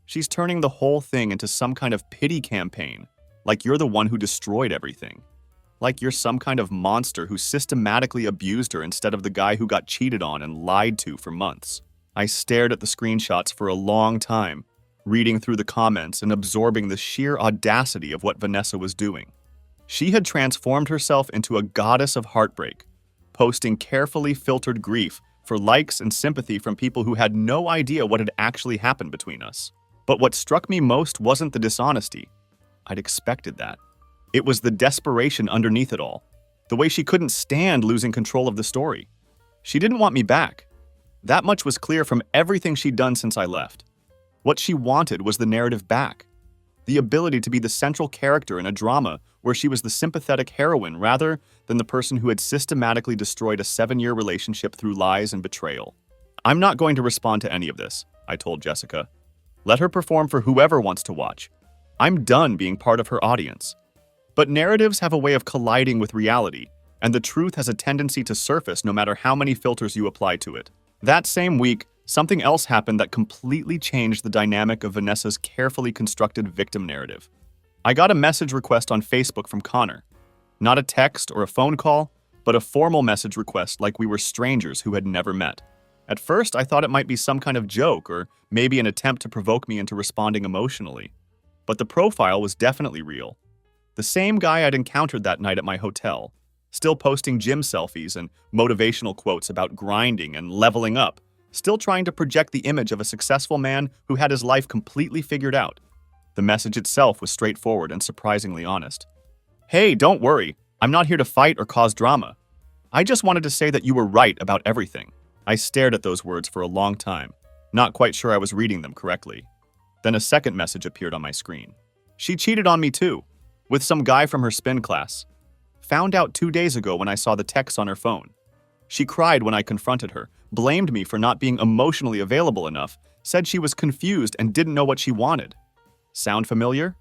She's turning the whole thing into some kind of pity campaign, like you're the one who destroyed everything. Like you're some kind of monster who systematically abused her instead of the guy who got cheated on and lied to for months. I stared at the screenshots for a long time, reading through the comments and absorbing the sheer audacity of what Vanessa was doing. She had transformed herself into a goddess of heartbreak, posting carefully filtered grief for likes and sympathy from people who had no idea what had actually happened between us. But what struck me most wasn't the dishonesty. I'd expected that. It was the desperation underneath it all, the way she couldn't stand losing control of the story. She didn't want me back. That much was clear from everything she'd done since I left. What she wanted was the narrative back. The ability to be the central character in a drama where she was the sympathetic heroine rather than the person who had systematically destroyed a 7-year relationship through lies and betrayal. I'm not going to respond to any of this, I told Jessica. Let her perform for whoever wants to watch. I'm done being part of her audience. But narratives have a way of colliding with reality, and the truth has a tendency to surface no matter how many filters you apply to it. That same week, something else happened that completely changed the dynamic of Vanessa's carefully constructed victim narrative. I got a message request on Facebook from Connor. Not a text or a phone call, but a formal message request like we were strangers who had never met. At first, I thought it might be some kind of joke or maybe an attempt to provoke me into responding emotionally. But the profile was definitely real. The same guy I'd encountered that night at my hotel, still posting gym selfies and motivational quotes about grinding and leveling up, still trying to project the image of a successful man who had his life completely figured out. The message itself was straightforward and surprisingly honest. Hey, don't worry, I'm not here to fight or cause drama. I just wanted to say that you were right about everything. I stared at those words for a long time, not quite sure I was reading them correctly. Then a second message appeared on my screen. She cheated on me too, with some guy from her spin class. Found out 2 days ago when I saw the text on her phone. She cried when I confronted her, blamed me for not being emotionally available enough, said she was confused and didn't know what she wanted. Sound familiar?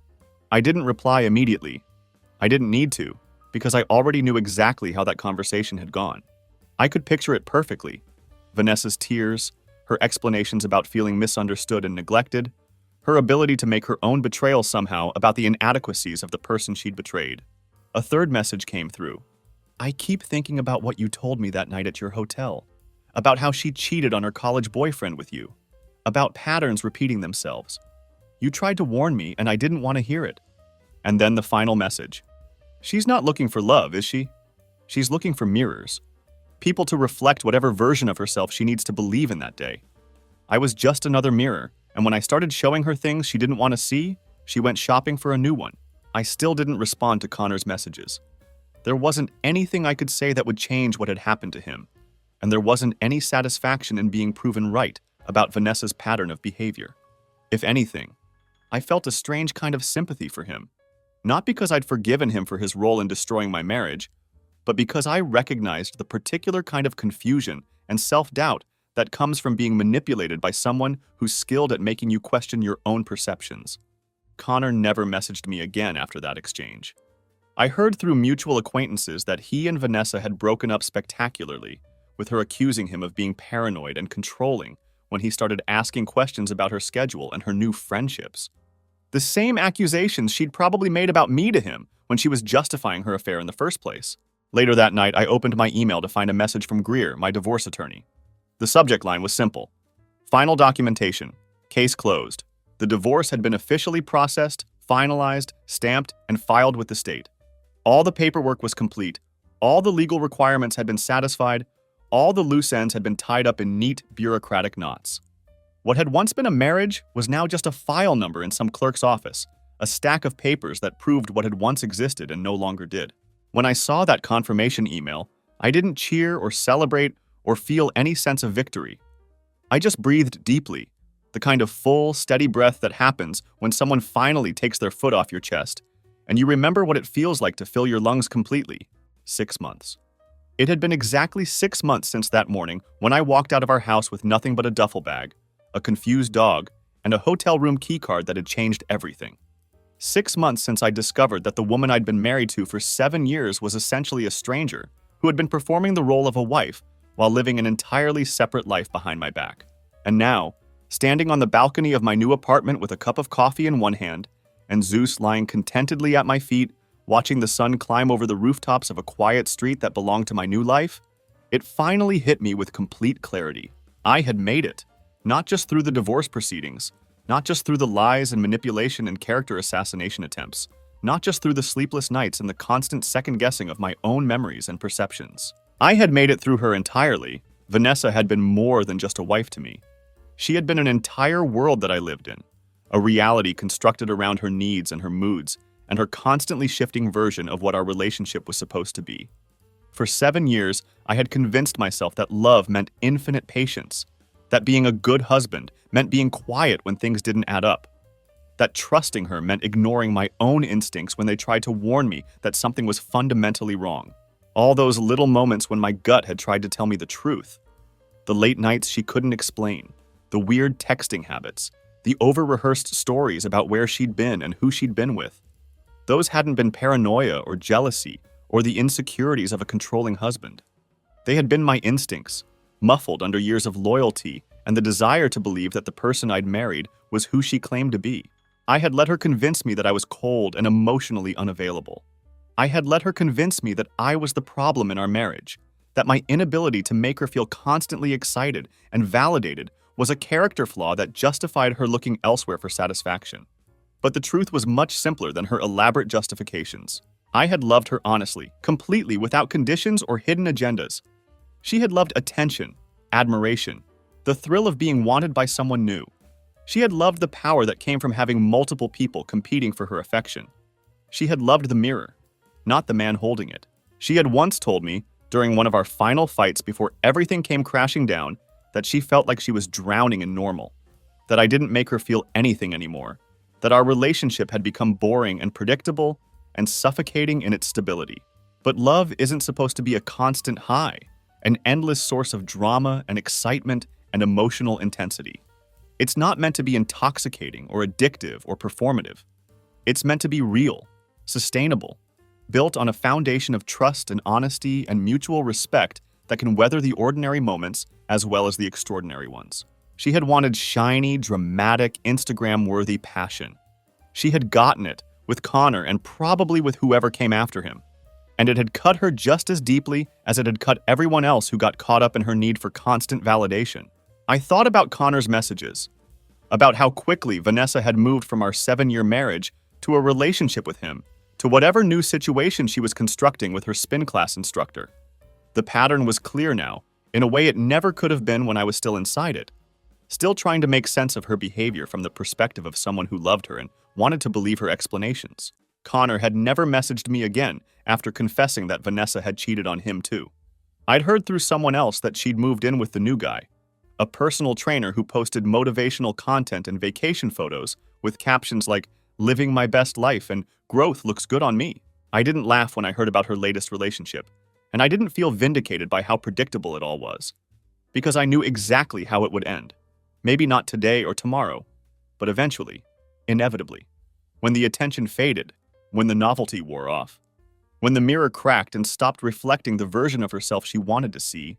I didn't reply immediately. I didn't need to, because I already knew exactly how that conversation had gone. I could picture it perfectly. Vanessa's tears, her explanations about feeling misunderstood and neglected, her ability to make her own betrayal somehow about the inadequacies of the person she'd betrayed. A third message came through. I keep thinking about what you told me that night at your hotel, about how she cheated on her college boyfriend with you, about patterns repeating themselves. You tried to warn me and I didn't want to hear it. And then the final message. She's not looking for love, is she? She's looking for mirrors. People to reflect whatever version of herself she needs to believe in that day. I was just another mirror, and when I started showing her things she didn't want to see, she went shopping for a new one. I still didn't respond to Connor's messages. There wasn't anything I could say that would change what had happened to him, and there wasn't any satisfaction in being proven right about Vanessa's pattern of behavior. If anything, I felt a strange kind of sympathy for him, not because I'd forgiven him for his role in destroying my marriage, but because I recognized the particular kind of confusion and self-doubt that comes from being manipulated by someone who's skilled at making you question your own perceptions. Connor never messaged me again after that exchange. I heard through mutual acquaintances that he and Vanessa had broken up spectacularly, with her accusing him of being paranoid and controlling when he started asking questions about her schedule and her new friendships. The same accusations she'd probably made about me to him when she was justifying her affair in the first place. Later that night, I opened my email to find a message from Greer, my divorce attorney. The subject line was simple. Final documentation. Case closed. The divorce had been officially processed, finalized, stamped, and filed with the state. All the paperwork was complete. All the legal requirements had been satisfied. All the loose ends had been tied up in neat, bureaucratic knots. What had once been a marriage was now just a file number in some clerk's office, a stack of papers that proved what had once existed and no longer did. When I saw that confirmation email, I didn't cheer or celebrate or feel any sense of victory. I just breathed deeply, the kind of full, steady breath that happens when someone finally takes their foot off your chest, and you remember what it feels like to fill your lungs completely. 6 months. It had been exactly 6 months since that morning when I walked out of our house with nothing but a duffel bag, a confused dog, and a hotel room keycard that had changed everything. 6 months since I discovered that the woman I'd been married to for 7 years was essentially a stranger who had been performing the role of a wife while living an entirely separate life behind my back. And now, standing on the balcony of my new apartment with a cup of coffee in one hand and Zeus lying contentedly at my feet, watching the sun climb over the rooftops of a quiet street that belonged to my new life, it finally hit me with complete clarity. I had made it, not just through the divorce proceedings, Not just through the lies and manipulation and character assassination attempts. Not just through the sleepless nights and the constant second-guessing of my own memories and perceptions. I had made it through her entirely. Vanessa had been more than just a wife to me. She had been an entire world that I lived in, a reality constructed around her needs and her moods, and her constantly shifting version of what our relationship was supposed to be. For 7 years, I had convinced myself that love meant infinite patience, that being a good husband meant being quiet when things didn't add up, that trusting her meant ignoring my own instincts when they tried to warn me that something was fundamentally wrong. All those little moments when my gut had tried to tell me the truth. The late nights she couldn't explain, the weird texting habits, the over-rehearsed stories about where she'd been and who she'd been with. Those hadn't been paranoia or jealousy or the insecurities of a controlling husband. They had been my instincts, muffled under years of loyalty and the desire to believe that the person I'd married was who she claimed to be. I had let her convince me that I was cold and emotionally unavailable. I had let her convince me that I was the problem in our marriage, that my inability to make her feel constantly excited and validated was a character flaw that justified her looking elsewhere for satisfaction. But the truth was much simpler than her elaborate justifications. I had loved her honestly, completely, without conditions or hidden agendas. She had loved attention, admiration, the thrill of being wanted by someone new. She had loved the power that came from having multiple people competing for her affection. She had loved the mirror, not the man holding it. She had once told me, during one of our final fights before everything came crashing down, that she felt like she was drowning in normal, that I didn't make her feel anything anymore, that our relationship had become boring and predictable and suffocating in its stability. But love isn't supposed to be a constant high, an endless source of drama and excitement and emotional intensity. It's not meant to be intoxicating or addictive or performative. It's meant to be real, sustainable, built on a foundation of trust and honesty and mutual respect that can weather the ordinary moments as well as the extraordinary ones. She had wanted shiny, dramatic, Instagram-worthy passion. She had gotten it with Connor and probably with whoever came after him. And it had cut her just as deeply as it had cut everyone else who got caught up in her need for constant validation. I thought about Connor's messages, about how quickly Vanessa had moved from our 7-year marriage to a relationship with him, to whatever new situation she was constructing with her spin class instructor. The pattern was clear now, in a way it never could have been when I was still inside it, still trying to make sense of her behavior from the perspective of someone who loved her and wanted to believe her explanations. Connor had never messaged me again after confessing that Vanessa had cheated on him too. I'd heard through someone else that she'd moved in with the new guy, a personal trainer who posted motivational content and vacation photos with captions like, "Living my best life" and "Growth looks good on me." I didn't laugh when I heard about her latest relationship, and I didn't feel vindicated by how predictable it all was, because I knew exactly how it would end. Maybe not today or tomorrow, but eventually, inevitably. When the attention faded, when the novelty wore off, when the mirror cracked and stopped reflecting the version of herself she wanted to see,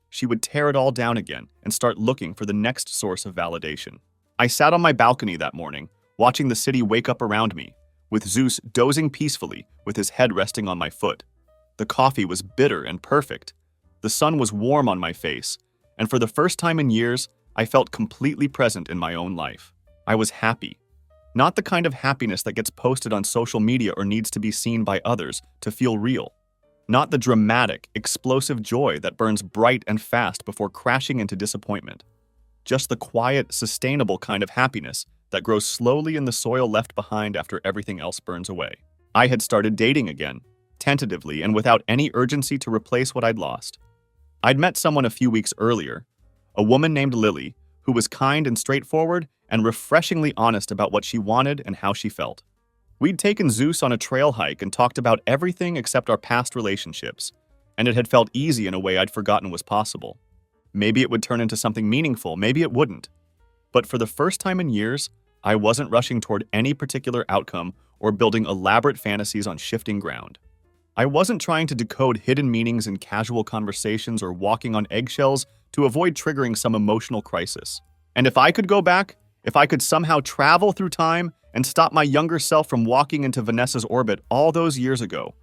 she would tear it all down again and start looking for the next source of validation. I sat on my balcony that morning, watching the city wake up around me, with Zeus dozing peacefully with his head resting on my foot. The coffee was bitter and perfect. The sun was warm on my face, and for the first time in years, I felt completely present in my own life. I was happy. Not the kind of happiness that gets posted on social media or needs to be seen by others to feel real. Not the dramatic, explosive joy that burns bright and fast before crashing into disappointment. Just the quiet, sustainable kind of happiness that grows slowly in the soil left behind after everything else burns away. I had started dating again, tentatively and without any urgency to replace what I'd lost. I'd met someone a few weeks earlier, a woman named Lily, who was kind and straightforward and refreshingly honest about what she wanted and how she felt. We'd taken Zeus on a trail hike and talked about everything except our past relationships, and it had felt easy in a way I'd forgotten was possible. Maybe it would turn into something meaningful, maybe it wouldn't. But for the first time in years, I wasn't rushing toward any particular outcome or building elaborate fantasies on shifting ground. I wasn't trying to decode hidden meanings in casual conversations or walking on eggshells to avoid triggering some emotional crisis. And if I could go back, if I could somehow travel through time and stop my younger self from walking into Vanessa's orbit all those years ago,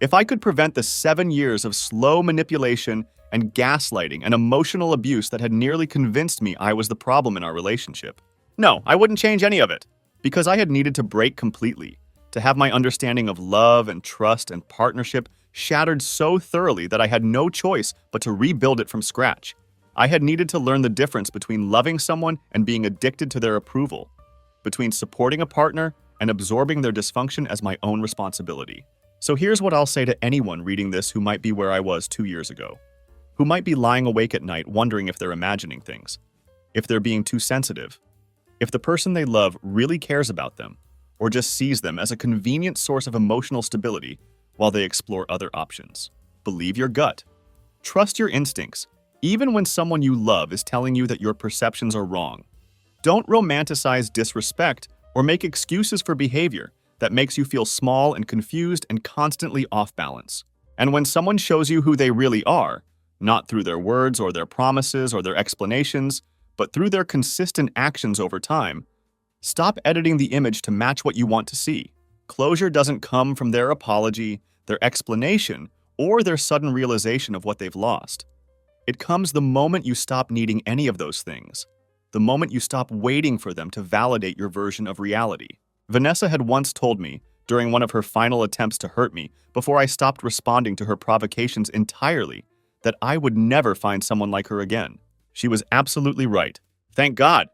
if I could prevent the 7 years of slow manipulation and gaslighting and emotional abuse that had nearly convinced me I was the problem in our relationship, No, I wouldn't change any of it, because I had needed to break completely, to have my understanding of love and trust and partnership shattered so thoroughly that I had no choice but to rebuild it from scratch. I had needed to learn the difference between loving someone and being addicted to their approval, between supporting a partner and absorbing their dysfunction as my own responsibility. So here's what I'll say to anyone reading this who might be where I was 2 years ago, who might be lying awake at night wondering if they're imagining things, if they're being too sensitive, if the person they love really cares about them, or just sees them as a convenient source of emotional stability while they explore other options. Believe your gut. Trust your instincts, even when someone you love is telling you that your perceptions are wrong. Don't romanticize disrespect or make excuses for behavior that makes you feel small and confused and constantly off balance. And when someone shows you who they really are, not through their words or their promises or their explanations, but through their consistent actions over time, stop editing the image to match what you want to see. Closure doesn't come from their apology, their explanation, or their sudden realization of what they've lost. It comes the moment you stop needing any of those things, the moment you stop waiting for them to validate your version of reality. Vanessa had once told me, during one of her final attempts to hurt me before I stopped responding to her provocations entirely, that I would never find someone like her again. She was absolutely right. Thank God,